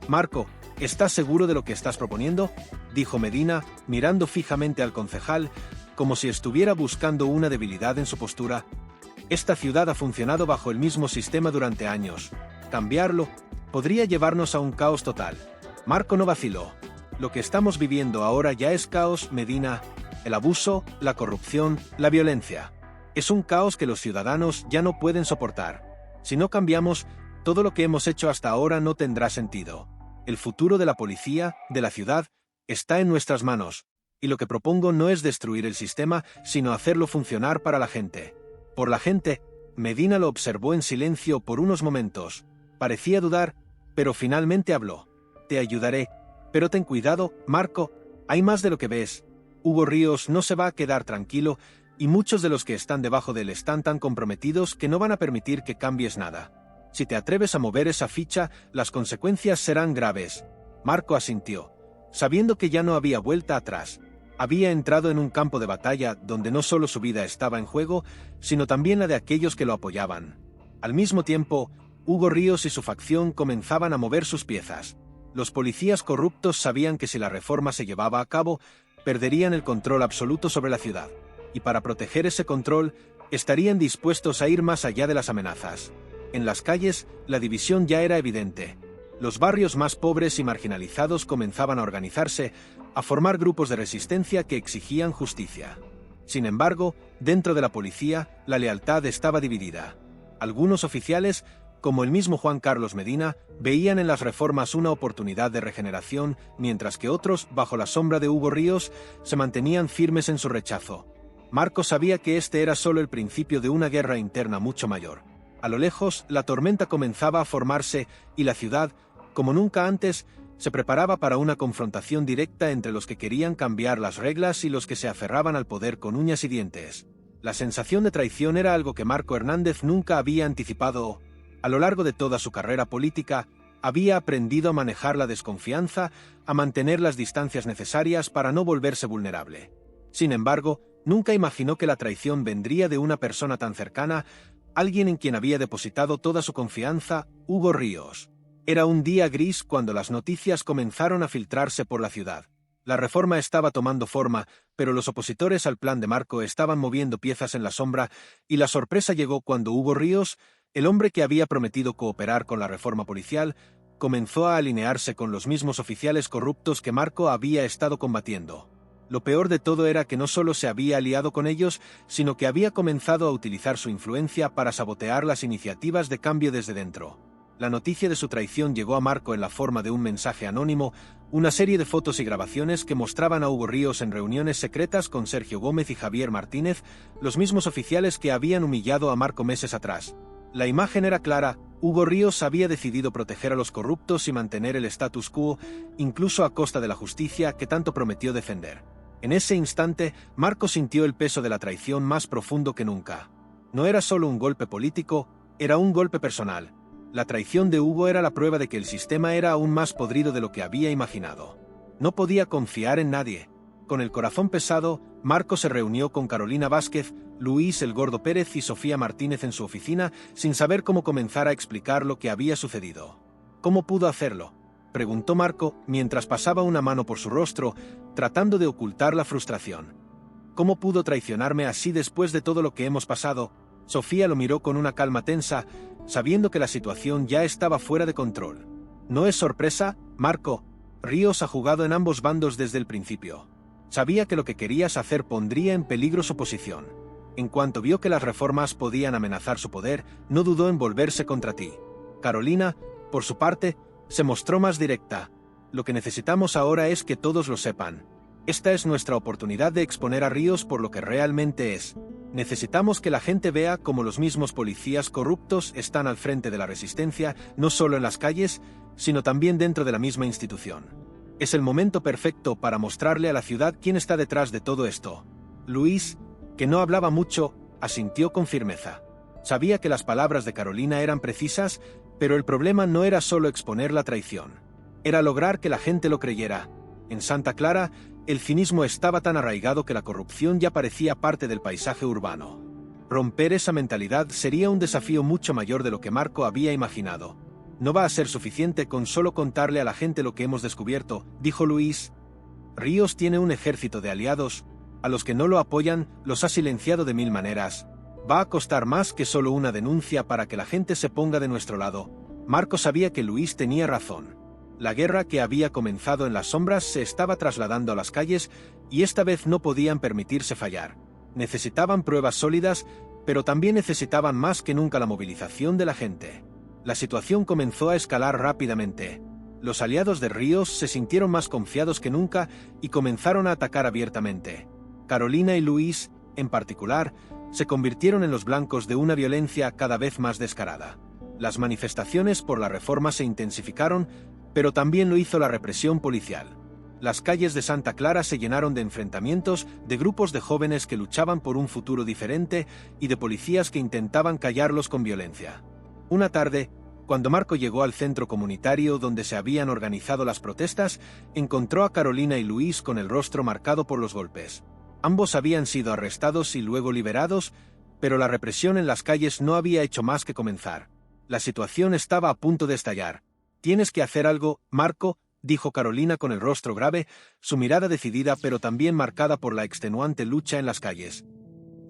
«Marco, ¿estás seguro de lo que estás proponiendo?», dijo Medina, mirando fijamente al concejal, como si estuviera buscando una debilidad en su postura. «Esta ciudad ha funcionado bajo el mismo sistema durante años. Cambiarlo podría llevarnos a un caos total». Marco no vaciló. «Lo que estamos viviendo ahora ya es caos, Medina. El abuso, la corrupción, la violencia. Es un caos que los ciudadanos ya no pueden soportar. Si no cambiamos, todo lo que hemos hecho hasta ahora no tendrá sentido. El futuro de la policía, de la ciudad, está en nuestras manos. Y lo que propongo no es destruir el sistema, sino hacerlo funcionar para la gente». Por la gente, Medina lo observó en silencio por unos momentos. Parecía dudar, pero finalmente habló. «Te ayudaré, pero ten cuidado, Marco, hay más de lo que ves. Hugo Ríos no se va a quedar tranquilo y muchos de los que están debajo de él están tan comprometidos que no van a permitir que cambies nada. Si te atreves a mover esa ficha, las consecuencias serán graves». Marco asintió, sabiendo que ya no había vuelta atrás. Había entrado en un campo de batalla donde no solo su vida estaba en juego, sino también la de aquellos que lo apoyaban. Al mismo tiempo, Hugo Ríos y su facción comenzaban a mover sus piezas. Los policías corruptos sabían que si la reforma se llevaba a cabo, perderían el control absoluto sobre la ciudad. Y para proteger ese control, Estarían dispuestos a ir más allá de las amenazas. En las calles, la división ya era evidente. Los barrios más pobres y marginalizados comenzaban a organizarse, a formar grupos de resistencia que exigían justicia. Sin embargo, dentro de la policía, la lealtad estaba dividida. Algunos oficiales, como el mismo Juan Carlos Medina, veían en las reformas una oportunidad de regeneración, mientras que otros, bajo la sombra de Hugo Ríos, se mantenían firmes en su rechazo. Marco sabía que este era solo el principio de una guerra interna mucho mayor. A lo lejos, la tormenta comenzaba a formarse y la ciudad, como nunca antes, se preparaba para una confrontación directa entre los que querían cambiar las reglas y los que se aferraban al poder con uñas y dientes. La sensación de traición era algo que Marco Hernández nunca había anticipado. A lo largo de toda su carrera política, había aprendido a manejar la desconfianza, a mantener las distancias necesarias para no volverse vulnerable. Sin embargo, nunca imaginó que la traición vendría de una persona tan cercana, alguien en quien había depositado toda su confianza, Hugo Ríos. Era un día gris cuando las noticias comenzaron a filtrarse por la ciudad. La reforma estaba tomando forma, pero los opositores al plan de Marco estaban moviendo piezas en la sombra, y la sorpresa llegó cuando Hugo Ríos, el hombre que había prometido cooperar con la reforma policial, comenzó a alinearse con los mismos oficiales corruptos que Marco había estado combatiendo. Lo peor de todo era que no solo se había aliado con ellos, sino que había comenzado a utilizar su influencia para sabotear las iniciativas de cambio desde dentro. La noticia de su traición llegó a Marco en la forma de un mensaje anónimo, una serie de fotos y grabaciones que mostraban a Hugo Ríos en reuniones secretas con Sergio Gómez y Javier Martínez, los mismos oficiales que habían humillado a Marco meses atrás. La imagen era clara: Hugo Ríos había decidido proteger a los corruptos y mantener el status quo, incluso a costa de la justicia que tanto prometió defender. En ese instante, Marco sintió el peso de la traición más profundo que nunca. No era solo un golpe político, era un golpe personal. La traición de Hugo era la prueba de que el sistema era aún más podrido de lo que había imaginado. No podía confiar en nadie. Con el corazón pesado, Marco se reunió con Carolina Vázquez, Luis el Gordo Pérez y Sofía Martínez en su oficina, sin saber cómo comenzar a explicar lo que había sucedido. ¿Cómo pudo hacerlo?, preguntó Marco, mientras pasaba una mano por su rostro, tratando de ocultar la frustración. ¿Cómo pudo traicionarme así después de todo lo que hemos pasado? Sofía lo miró con una calma tensa, sabiendo que la situación ya estaba fuera de control. No es sorpresa, Marco. Ríos ha jugado en ambos bandos desde el principio. Sabía que lo que querías hacer pondría en peligro su posición. En cuanto vio que las reformas podían amenazar su poder, no dudó en volverse contra ti. Carolina, por su parte, se mostró más directa. Lo que necesitamos ahora es que todos lo sepan. Esta es nuestra oportunidad de exponer a Ríos por lo que realmente es. Necesitamos que la gente vea cómo los mismos policías corruptos están al frente de la resistencia, no solo en las calles, sino también dentro de la misma institución. Es el momento perfecto para mostrarle a la ciudad quién está detrás de todo esto. Luis, que no hablaba mucho, asintió con firmeza. Sabía que las palabras de Carolina eran precisas, pero el problema no era solo exponer la traición. Era lograr que la gente lo creyera. En Santa Clara, el cinismo estaba tan arraigado que la corrupción ya parecía parte del paisaje urbano. Romper esa mentalidad sería un desafío mucho mayor de lo que Marco había imaginado. No va a ser suficiente con solo contarle a la gente lo que hemos descubierto, dijo Luis. Ríos tiene un ejército de aliados. A los que no lo apoyan, los ha silenciado de mil maneras. Va a costar más que solo una denuncia para que la gente se ponga de nuestro lado. Marco sabía que Luis tenía razón. La guerra que había comenzado en las sombras se estaba trasladando a las calles y esta vez no podían permitirse fallar. Necesitaban pruebas sólidas, pero también necesitaban más que nunca la movilización de la gente. La situación comenzó a escalar rápidamente. Los aliados de Ríos se sintieron más confiados que nunca y comenzaron a atacar abiertamente. Carolina y Luis, en particular, se convirtieron en los blancos de una violencia cada vez más descarada. Las manifestaciones por la reforma se intensificaron, pero también lo hizo la represión policial. Las calles de Santa Clara se llenaron de enfrentamientos, de grupos de jóvenes que luchaban por un futuro diferente y de policías que intentaban callarlos con violencia. Una tarde, cuando Marco llegó al centro comunitario donde se habían organizado las protestas, encontró a Carolina y Luis con el rostro marcado por los golpes. Ambos habían sido arrestados y luego liberados, pero la represión en las calles no había hecho más que comenzar. La situación estaba a punto de estallar. «Tienes que hacer algo, Marco», dijo Carolina con el rostro grave, su mirada decidida pero también marcada por la extenuante lucha en las calles.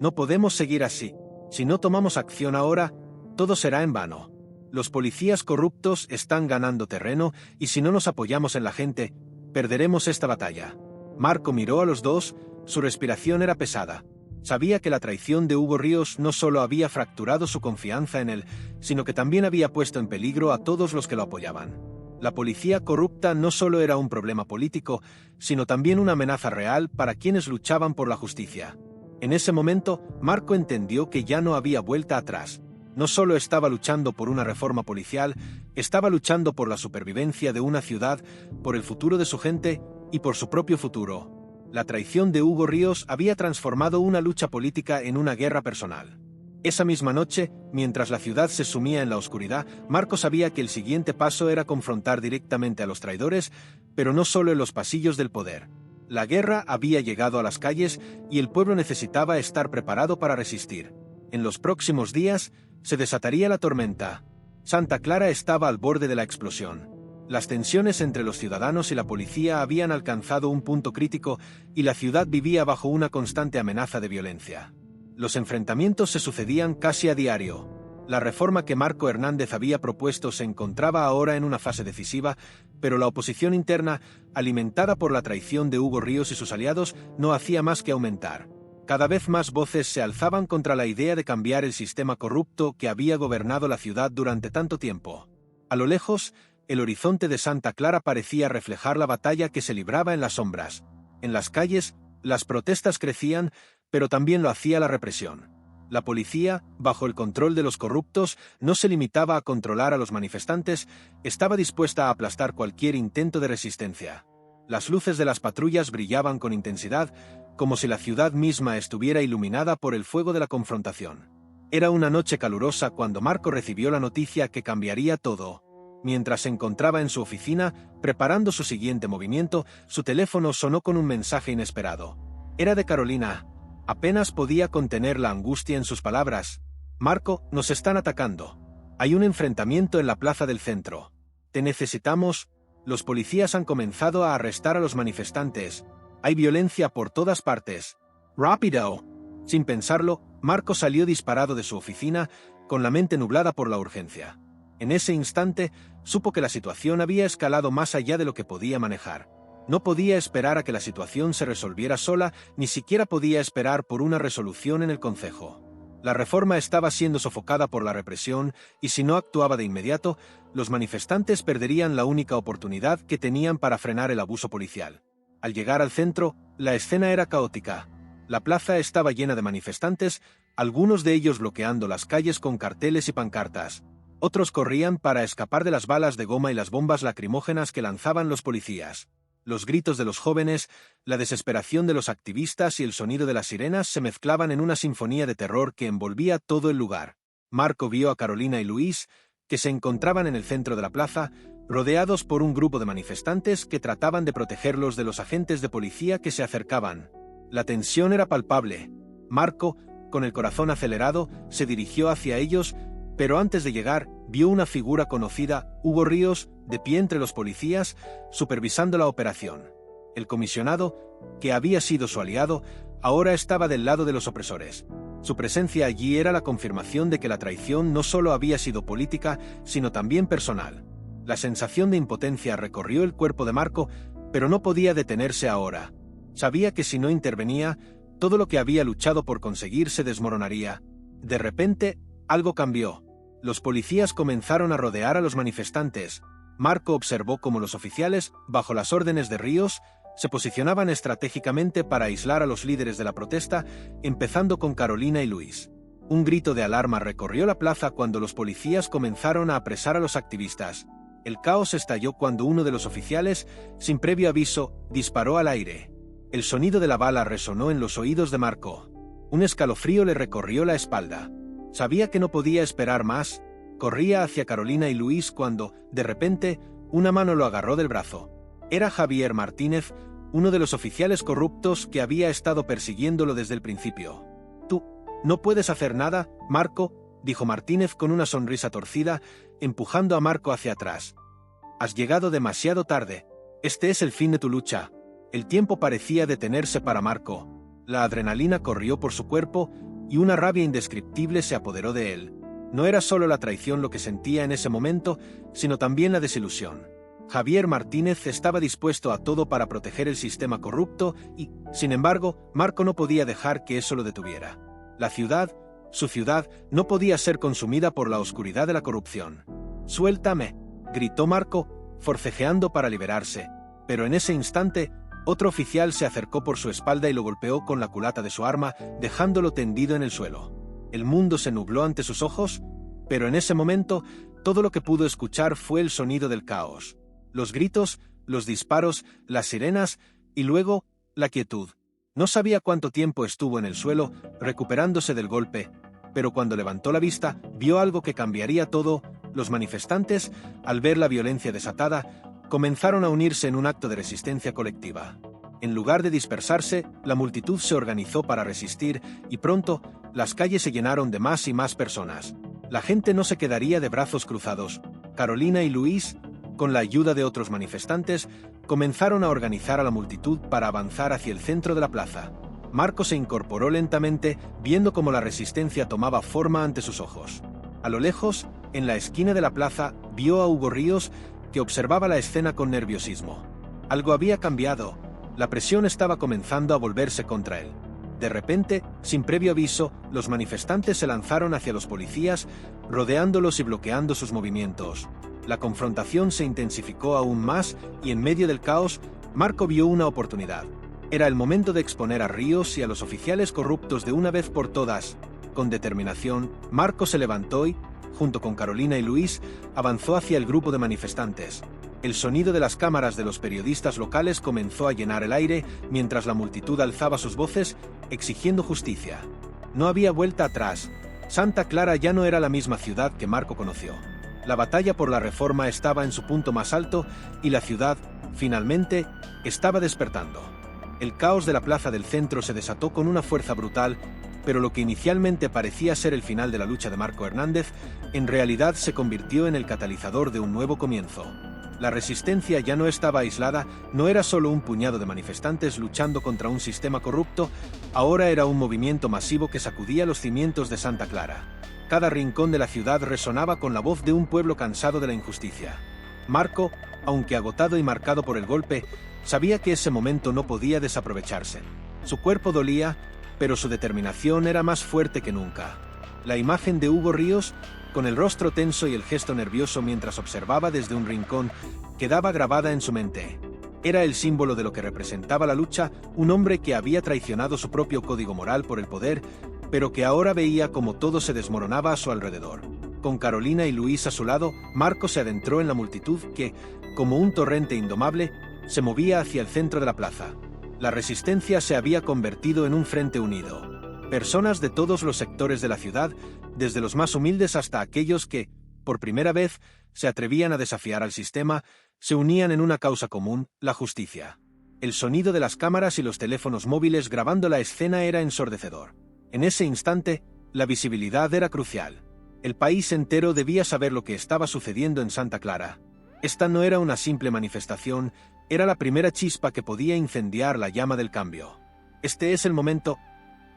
«No podemos seguir así. Si no tomamos acción ahora, todo será en vano. Los policías corruptos están ganando terreno y si no nos apoyamos en la gente, perderemos esta batalla. Marco miró a los dos, su respiración era pesada. Sabía que la traición de Hugo Ríos no solo había fracturado su confianza en él, sino que también había puesto en peligro a todos los que lo apoyaban. La policía corrupta no solo era un problema político, sino también una amenaza real para quienes luchaban por la justicia. En ese momento, Marco entendió que ya no había vuelta atrás. No solo estaba luchando por una reforma policial, estaba luchando por la supervivencia de una ciudad, por el futuro de su gente y por su propio futuro. La traición de Hugo Ríos había transformado una lucha política en una guerra personal. Esa misma noche, mientras la ciudad se sumía en la oscuridad, Marco sabía que el siguiente paso era confrontar directamente a los traidores, pero no solo en los pasillos del poder. La guerra había llegado a las calles y el pueblo necesitaba estar preparado para resistir. En los próximos días, se desataría la tormenta. Santa Clara estaba al borde de la explosión. Las tensiones entre los ciudadanos y la policía habían alcanzado un punto crítico y la ciudad vivía bajo una constante amenaza de violencia. Los enfrentamientos se sucedían casi a diario. La reforma que Marco Hernández había propuesto se encontraba ahora en una fase decisiva, pero la oposición interna, alimentada por la traición de Hugo Ríos y sus aliados, no hacía más que aumentar. Cada vez más voces se alzaban contra la idea de cambiar el sistema corrupto que había gobernado la ciudad durante tanto tiempo. A lo lejos, el horizonte de Santa Clara parecía reflejar la batalla que se libraba en las sombras. En las calles, las protestas crecían, pero también lo hacía la represión. La policía, bajo el control de los corruptos, no se limitaba a controlar a los manifestantes, estaba dispuesta a aplastar cualquier intento de resistencia. Las luces de las patrullas brillaban con intensidad, como si la ciudad misma estuviera iluminada por el fuego de la confrontación. Era una noche calurosa cuando Marco recibió la noticia que cambiaría todo. Mientras se encontraba en su oficina, preparando su siguiente movimiento, su teléfono sonó con un mensaje inesperado. Era de Carolina. Apenas podía contener la angustia en sus palabras. «Marco, nos están atacando. Hay un enfrentamiento en la plaza del centro. Te necesitamos. Los policías han comenzado a arrestar a los manifestantes. Hay violencia por todas partes. ¡Rápido!». Sin pensarlo, Marco salió disparado de su oficina, con la mente nublada por la urgencia. En ese instante, supo que la situación había escalado más allá de lo que podía manejar. No podía esperar a que la situación se resolviera sola, ni siquiera podía esperar por una resolución en el concejo. La reforma estaba siendo sofocada por la represión, y si no actuaba de inmediato, los manifestantes perderían la única oportunidad que tenían para frenar el abuso policial. Al llegar al centro, la escena era caótica. La plaza estaba llena de manifestantes, algunos de ellos bloqueando las calles con carteles y pancartas. Otros corrían para escapar de las balas de goma y las bombas lacrimógenas que lanzaban los policías. Los gritos de los jóvenes, la desesperación de los activistas y el sonido de las sirenas se mezclaban en una sinfonía de terror que envolvía todo el lugar. Marco vio a Carolina y Luis, que se encontraban en el centro de la plaza, rodeados por un grupo de manifestantes que trataban de protegerlos de los agentes de policía que se acercaban. La tensión era palpable. Marco, con el corazón acelerado, se dirigió hacia ellos, pero antes de llegar, vio una figura conocida, Hugo Ríos, de pie entre los policías, supervisando la operación. El comisionado, que había sido su aliado, ahora estaba del lado de los opresores. Su presencia allí era la confirmación de que la traición no solo había sido política, sino también personal. La sensación de impotencia recorrió el cuerpo de Marco, pero no podía detenerse ahora. Sabía que si no intervenía, todo lo que había luchado por conseguir se desmoronaría. De repente, algo cambió. Los policías comenzaron a rodear a los manifestantes. Marco observó cómo los oficiales, bajo las órdenes de Ríos, se posicionaban estratégicamente para aislar a los líderes de la protesta, empezando con Carolina y Luis. Un grito de alarma recorrió la plaza cuando los policías comenzaron a apresar a los activistas. El caos estalló cuando uno de los oficiales, sin previo aviso, disparó al aire. El sonido de la bala resonó en los oídos de Marco. Un escalofrío le recorrió la espalda. Sabía que no podía esperar más. Corría hacia Carolina y Luis cuando, de repente, una mano lo agarró del brazo. Era Javier Martínez, uno de los oficiales corruptos que había estado persiguiéndolo desde el principio. «Tú, no puedes hacer nada, Marco», dijo Martínez con una sonrisa torcida, empujando a Marco hacia atrás. «Has llegado demasiado tarde. Este es el fin de tu lucha». El tiempo parecía detenerse para Marco. La adrenalina corrió por su cuerpo, y una rabia indescriptible se apoderó de él. No era solo la traición lo que sentía en ese momento, sino también la desilusión. Javier Martínez estaba dispuesto a todo para proteger el sistema corrupto y, sin embargo, Marco no podía dejar que eso lo detuviera. La ciudad, su ciudad, no podía ser consumida por la oscuridad de la corrupción. «¡Suéltame!», gritó Marco, forcejeando para liberarse, pero en ese instante, otro oficial se acercó por su espalda y lo golpeó con la culata de su arma, dejándolo tendido en el suelo. El mundo se nubló ante sus ojos, pero en ese momento, todo lo que pudo escuchar fue el sonido del caos. Los gritos, los disparos, las sirenas y luego, la quietud. No sabía cuánto tiempo estuvo en el suelo, recuperándose del golpe, pero cuando levantó la vista, vio algo que cambiaría todo. Los manifestantes, al ver la violencia desatada, comenzaron a unirse en un acto de resistencia colectiva. En lugar de dispersarse, la multitud se organizó para resistir y pronto, las calles se llenaron de más y más personas. La gente no se quedaría de brazos cruzados. Carolina y Luis, con la ayuda de otros manifestantes, comenzaron a organizar a la multitud para avanzar hacia el centro de la plaza. Marco se incorporó lentamente, viendo cómo la resistencia tomaba forma ante sus ojos. A lo lejos, en la esquina de la plaza, vio a Hugo Ríos, que observaba la escena con nerviosismo. Algo había cambiado. La presión estaba comenzando a volverse contra él. De repente, sin previo aviso, los manifestantes se lanzaron hacia los policías, rodeándolos y bloqueando sus movimientos. La confrontación se intensificó aún más y en medio del caos, Marco vio una oportunidad. Era el momento de exponer a Ríos y a los oficiales corruptos de una vez por todas. Con determinación, Marco se levantó y, junto con Carolina y Luis, avanzó hacia el grupo de manifestantes. El sonido de las cámaras de los periodistas locales comenzó a llenar el aire mientras la multitud alzaba sus voces, exigiendo justicia. No había vuelta atrás. Santa Clara ya no era la misma ciudad que Marco conoció. La batalla por la reforma estaba en su punto más alto y la ciudad, finalmente, estaba despertando. El caos de la plaza del centro se desató con una fuerza brutal, pero lo que inicialmente parecía ser el final de la lucha de Marco Hernández, en realidad se convirtió en el catalizador de un nuevo comienzo. La resistencia ya no estaba aislada, no era solo un puñado de manifestantes luchando contra un sistema corrupto, ahora era un movimiento masivo que sacudía los cimientos de Santa Clara. Cada rincón de la ciudad resonaba con la voz de un pueblo cansado de la injusticia. Marco, aunque agotado y marcado por el golpe, sabía que ese momento no podía desaprovecharse. Su cuerpo dolía, pero su determinación era más fuerte que nunca. La imagen de Hugo Ríos, con el rostro tenso y el gesto nervioso mientras observaba desde un rincón, quedaba grabada en su mente. Era el símbolo de lo que representaba la lucha, un hombre que había traicionado su propio código moral por el poder, pero que ahora veía como todo se desmoronaba a su alrededor. Con Carolina y Luis a su lado, Marco se adentró en la multitud que, como un torrente indomable, se movía hacia el centro de la plaza. La resistencia se había convertido en un frente unido. Personas de todos los sectores de la ciudad, desde los más humildes hasta aquellos que, por primera vez, se atrevían a desafiar al sistema, se unían en una causa común, la justicia. El sonido de las cámaras y los teléfonos móviles grabando la escena era ensordecedor. En ese instante, la visibilidad era crucial. El país entero debía saber lo que estaba sucediendo en Santa Clara. Esta no era una simple manifestación, era la primera chispa que podía incendiar la llama del cambio. «Este es el momento»,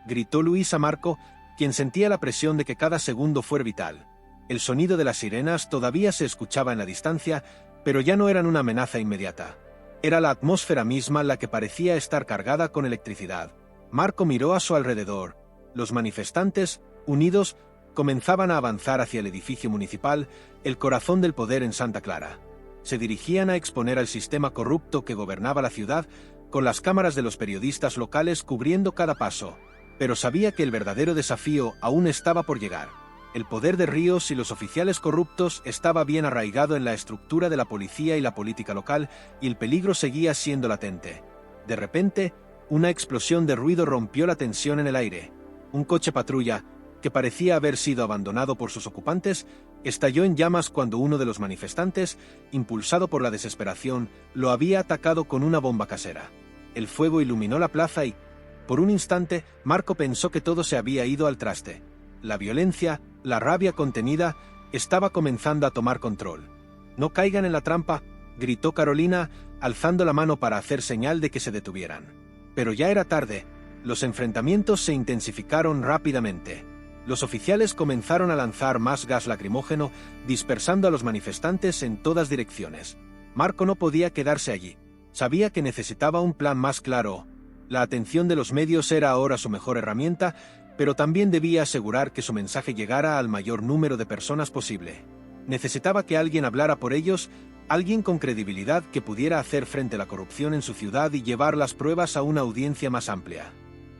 gritó Luis a Marco, quien sentía la presión de que cada segundo fuera vital. El sonido de las sirenas todavía se escuchaba en la distancia, pero ya no eran una amenaza inmediata. Era la atmósfera misma la que parecía estar cargada con electricidad. Marco miró a su alrededor. Los manifestantes, unidos, comenzaban a avanzar hacia el edificio municipal, el corazón del poder en Santa Clara. Se dirigían a exponer al sistema corrupto que gobernaba la ciudad, con las cámaras de los periodistas locales cubriendo cada paso, pero sabía que el verdadero desafío aún estaba por llegar. El poder de Ríos y los oficiales corruptos estaba bien arraigado en la estructura de la policía y la política local, y el peligro seguía siendo latente. De repente, una explosión de ruido rompió la tensión en el aire. Un coche patrulla, que parecía haber sido abandonado por sus ocupantes, estalló en llamas cuando uno de los manifestantes, impulsado por la desesperación, lo había atacado con una bomba casera. El fuego iluminó la plaza y, por un instante, Marco pensó que todo se había ido al traste. La violencia, la rabia contenida, estaba comenzando a tomar control. «No caigan en la trampa», gritó Carolina, alzando la mano para hacer señal de que se detuvieran. Pero ya era tarde. Los enfrentamientos se intensificaron rápidamente. Los oficiales comenzaron a lanzar más gas lacrimógeno, dispersando a los manifestantes en todas direcciones. Marco no podía quedarse allí. Sabía que necesitaba un plan más claro. La atención de los medios era ahora su mejor herramienta, pero también debía asegurar que su mensaje llegara al mayor número de personas posible. Necesitaba que alguien hablara por ellos, alguien con credibilidad que pudiera hacer frente a la corrupción en su ciudad y llevar las pruebas a una audiencia más amplia.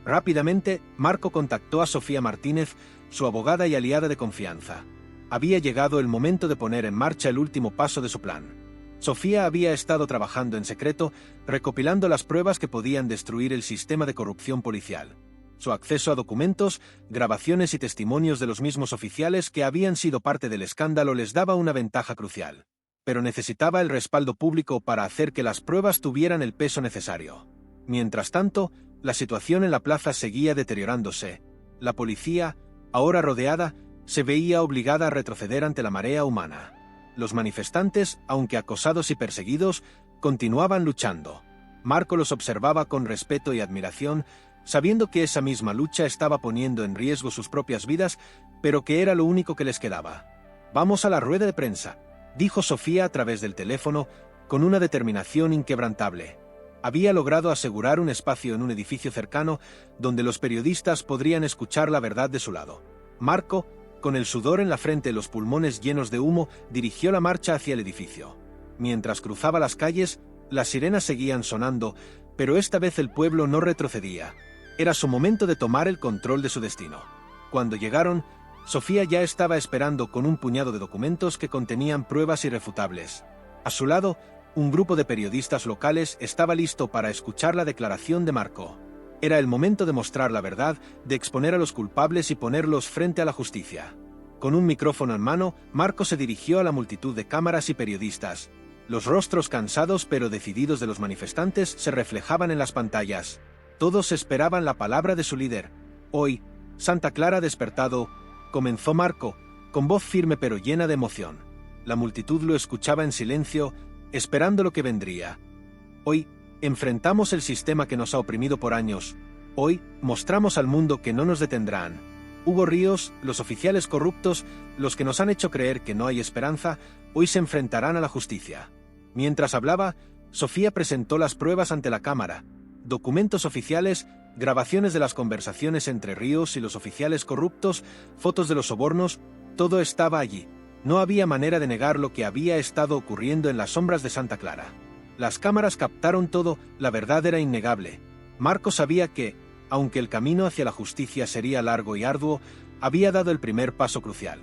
Rápidamente, Marco contactó a Sofía Martínez, su abogada y aliada de confianza. Había llegado el momento de poner en marcha el último paso de su plan. Sofía había estado trabajando en secreto, recopilando las pruebas que podían destruir el sistema de corrupción policial. Su acceso a documentos, grabaciones y testimonios de los mismos oficiales que habían sido parte del escándalo les daba una ventaja crucial. Pero necesitaba el respaldo público para hacer que las pruebas tuvieran el peso necesario. Mientras tanto, la situación en la plaza seguía deteriorándose. La policía, ahora rodeada, se veía obligada a retroceder ante la marea humana. Los manifestantes, aunque acosados y perseguidos, continuaban luchando. Marco los observaba con respeto y admiración, sabiendo que esa misma lucha estaba poniendo en riesgo sus propias vidas, pero que era lo único que les quedaba. «Vamos a la rueda de prensa», dijo Sofía a través del teléfono, con una determinación inquebrantable. Había logrado asegurar un espacio en un edificio cercano donde los periodistas podrían escuchar la verdad de su lado. Marco, con el sudor en la frente y los pulmones llenos de humo, dirigió la marcha hacia el edificio. Mientras cruzaba las calles, las sirenas seguían sonando, pero esta vez el pueblo no retrocedía. Era su momento de tomar el control de su destino. Cuando llegaron, Sofía ya estaba esperando con un puñado de documentos que contenían pruebas irrefutables. A su lado, un grupo de periodistas locales estaba listo para escuchar la declaración de Marco. Era el momento de mostrar la verdad, de exponer a los culpables y ponerlos frente a la justicia. Con un micrófono en mano, Marco se dirigió a la multitud de cámaras y periodistas. Los rostros cansados pero decididos de los manifestantes se reflejaban en las pantallas. Todos esperaban la palabra de su líder. «Hoy, Santa Clara ha despertado», comenzó Marco, con voz firme pero llena de emoción. La multitud lo escuchaba en silencio, esperando lo que vendría. «Hoy, enfrentamos el sistema que nos ha oprimido por años. Hoy, mostramos al mundo que no nos detendrán. Hugo Ríos, los oficiales corruptos, los que nos han hecho creer que no hay esperanza, hoy se enfrentarán a la justicia». Mientras hablaba, Sofía presentó las pruebas ante la cámara. Documentos oficiales, grabaciones de las conversaciones entre Ríos y los oficiales corruptos, fotos de los sobornos, todo estaba allí. No había manera de negar lo que había estado ocurriendo en las sombras de Santa Clara. Las cámaras captaron todo, la verdad era innegable. Marco sabía que, aunque el camino hacia la justicia sería largo y arduo, había dado el primer paso crucial.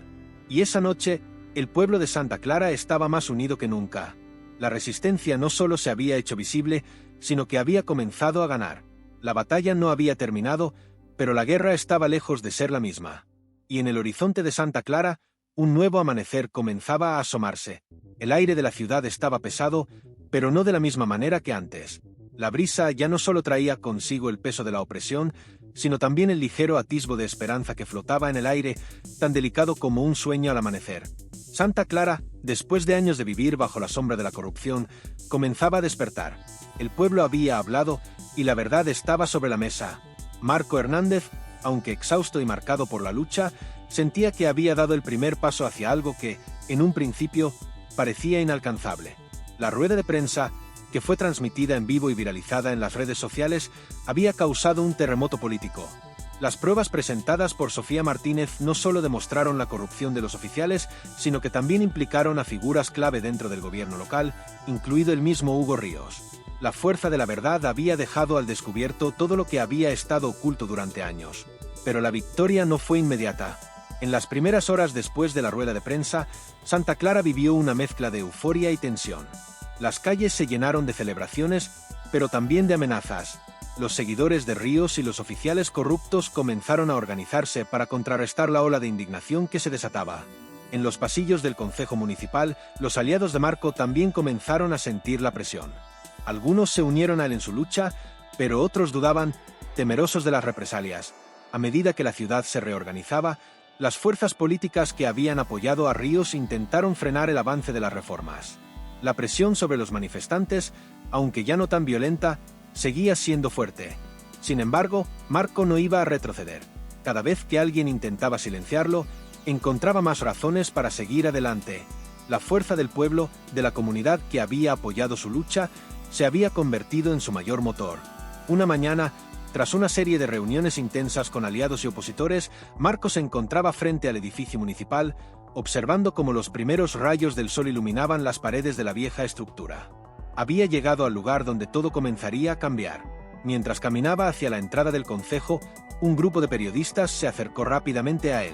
Y esa noche, el pueblo de Santa Clara estaba más unido que nunca. La resistencia no solo se había hecho visible, sino que había comenzado a ganar. La batalla no había terminado, pero la guerra estaba lejos de ser la misma. Y en el horizonte de Santa Clara, un nuevo amanecer comenzaba a asomarse. El aire de la ciudad estaba pesado, pero no de la misma manera que antes. La brisa ya no solo traía consigo el peso de la opresión, sino también el ligero atisbo de esperanza que flotaba en el aire, tan delicado como un sueño al amanecer. Santa Clara, después de años de vivir bajo la sombra de la corrupción, comenzaba a despertar. El pueblo había hablado y la verdad estaba sobre la mesa. Marco Hernández, aunque exhausto y marcado por la lucha, sentía que había dado el primer paso hacia algo que, en un principio, parecía inalcanzable. La rueda de prensa, que fue transmitida en vivo y viralizada en las redes sociales, había causado un terremoto político. Las pruebas presentadas por Sofía Martínez no solo demostraron la corrupción de los oficiales, sino que también implicaron a figuras clave dentro del gobierno local, incluido el mismo Hugo Ríos. La fuerza de la verdad había dejado al descubierto todo lo que había estado oculto durante años. Pero la victoria no fue inmediata. En las primeras horas después de la rueda de prensa, Santa Clara vivió una mezcla de euforia y tensión. Las calles se llenaron de celebraciones, pero también de amenazas. Los seguidores de Ríos y los oficiales corruptos comenzaron a organizarse para contrarrestar la ola de indignación que se desataba. En los pasillos del concejo municipal, los aliados de Marco también comenzaron a sentir la presión. Algunos se unieron a él en su lucha, pero otros dudaban, temerosos de las represalias. A medida que la ciudad se reorganizaba, las fuerzas políticas que habían apoyado a Ríos intentaron frenar el avance de las reformas. La presión sobre los manifestantes, aunque ya no tan violenta, seguía siendo fuerte. Sin embargo, Marco no iba a retroceder. Cada vez que alguien intentaba silenciarlo, encontraba más razones para seguir adelante. La fuerza del pueblo, de la comunidad que había apoyado su lucha, se había convertido en su mayor motor. Una mañana, tras una serie de reuniones intensas con aliados y opositores, Marco se encontraba frente al edificio municipal, observando cómo los primeros rayos del sol iluminaban las paredes de la vieja estructura. Había llegado al lugar donde todo comenzaría a cambiar. Mientras caminaba hacia la entrada del concejo, un grupo de periodistas se acercó rápidamente a él.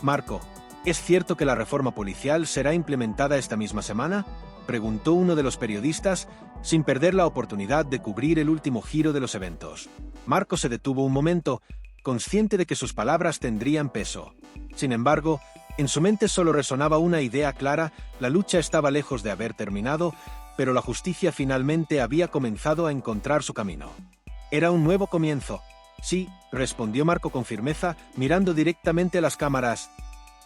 «Marco, ¿es cierto que la reforma policial será implementada esta misma semana?», preguntó uno de los periodistas, sin perder la oportunidad de cubrir el último giro de los eventos. Marco se detuvo un momento, consciente de que sus palabras tendrían peso. Sin embargo, en su mente solo resonaba una idea clara: la lucha estaba lejos de haber terminado, pero la justicia finalmente había comenzado a encontrar su camino. Era un nuevo comienzo. «Sí», respondió Marco con firmeza, mirando directamente a las cámaras.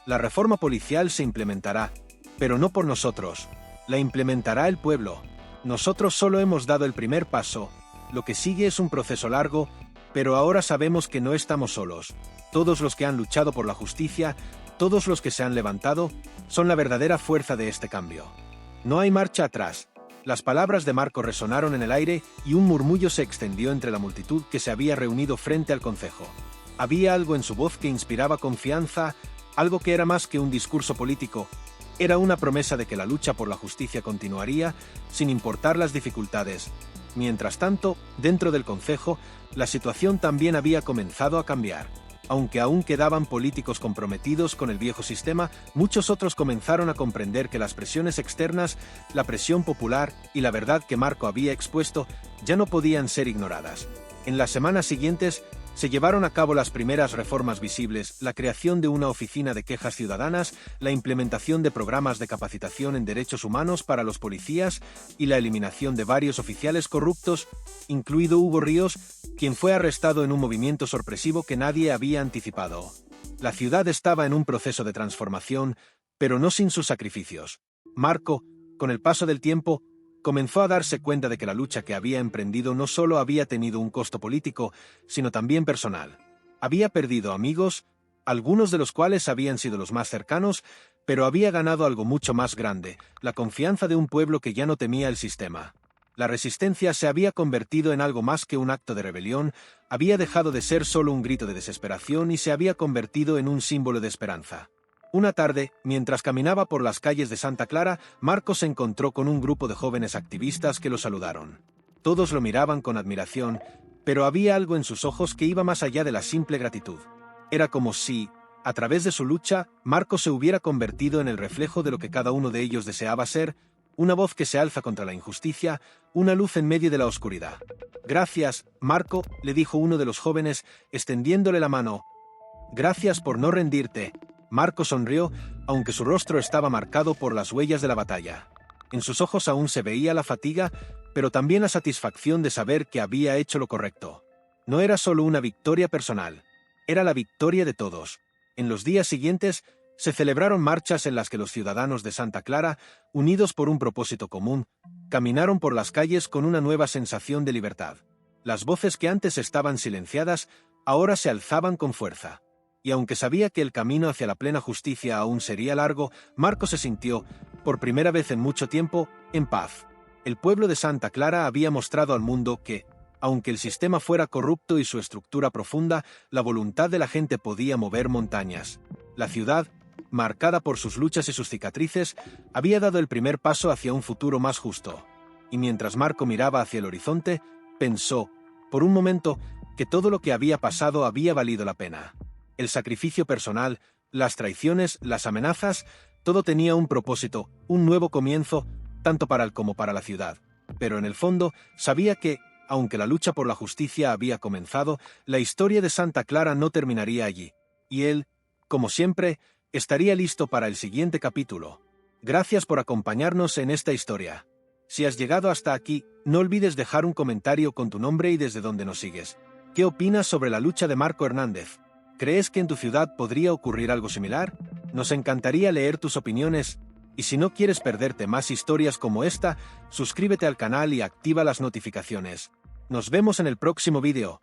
«La reforma policial se implementará, pero no por nosotros. La implementará el pueblo. Nosotros solo hemos dado el primer paso. Lo que sigue es un proceso largo, pero ahora sabemos que no estamos solos. Todos los que han luchado por la justicia, todos los que se han levantado, son la verdadera fuerza de este cambio. No hay marcha atrás». Las palabras de Marco resonaron en el aire y un murmullo se extendió entre la multitud que se había reunido frente al concejo. Había algo en su voz que inspiraba confianza, algo que era más que un discurso político. Era una promesa de que la lucha por la justicia continuaría, sin importar las dificultades. Mientras tanto, dentro del concejo, la situación también había comenzado a cambiar. Aunque aún quedaban políticos comprometidos con el viejo sistema, muchos otros comenzaron a comprender que las presiones externas, la presión popular y la verdad que Marco había expuesto ya no podían ser ignoradas. En las semanas siguientes, se llevaron a cabo las primeras reformas visibles: la creación de una oficina de quejas ciudadanas, la implementación de programas de capacitación en derechos humanos para los policías y la eliminación de varios oficiales corruptos, incluido Hugo Ríos, quien fue arrestado en un movimiento sorpresivo que nadie había anticipado. La ciudad estaba en un proceso de transformación, pero no sin sus sacrificios. Marco, con el paso del tiempo, comenzó a darse cuenta de que la lucha que había emprendido no solo había tenido un costo político, sino también personal. Había perdido amigos, algunos de los cuales habían sido los más cercanos, pero había ganado algo mucho más grande: la confianza de un pueblo que ya no temía el sistema. La resistencia se había convertido en algo más que un acto de rebelión, había dejado de ser solo un grito de desesperación y se había convertido en un símbolo de esperanza. Una tarde, mientras caminaba por las calles de Santa Clara, Marco se encontró con un grupo de jóvenes activistas que lo saludaron. Todos lo miraban con admiración, pero había algo en sus ojos que iba más allá de la simple gratitud. Era como si, a través de su lucha, Marco se hubiera convertido en el reflejo de lo que cada uno de ellos deseaba ser: una voz que se alza contra la injusticia, una luz en medio de la oscuridad. «Gracias, Marco», le dijo uno de los jóvenes, extendiéndole la mano. «Gracias por no rendirte». Marco sonrió, aunque su rostro estaba marcado por las huellas de la batalla. En sus ojos aún se veía la fatiga, pero también la satisfacción de saber que había hecho lo correcto. No era solo una victoria personal, era la victoria de todos. En los días siguientes, se celebraron marchas en las que los ciudadanos de Santa Clara, unidos por un propósito común, caminaron por las calles con una nueva sensación de libertad. Las voces que antes estaban silenciadas, ahora se alzaban con fuerza. Y aunque sabía que el camino hacia la plena justicia aún sería largo, Marco se sintió, por primera vez en mucho tiempo, en paz. El pueblo de Santa Clara había mostrado al mundo que, aunque el sistema fuera corrupto y su estructura profunda, la voluntad de la gente podía mover montañas. La ciudad, marcada por sus luchas y sus cicatrices, había dado el primer paso hacia un futuro más justo. Y mientras Marco miraba hacia el horizonte, pensó, por un momento, que todo lo que había pasado había valido la pena. El sacrificio personal, las traiciones, las amenazas, todo tenía un propósito, un nuevo comienzo, tanto para él como para la ciudad. Pero en el fondo, sabía que, aunque la lucha por la justicia había comenzado, la historia de Santa Clara no terminaría allí. Y él, como siempre, estaría listo para el siguiente capítulo. Gracias por acompañarnos en esta historia. Si has llegado hasta aquí, no olvides dejar un comentario con tu nombre y desde dónde nos sigues. ¿Qué opinas sobre la lucha de Marco Hernández? ¿Crees que en tu ciudad podría ocurrir algo similar? Nos encantaría leer tus opiniones. Y si no quieres perderte más historias como esta, suscríbete al canal y activa las notificaciones. Nos vemos en el próximo vídeo.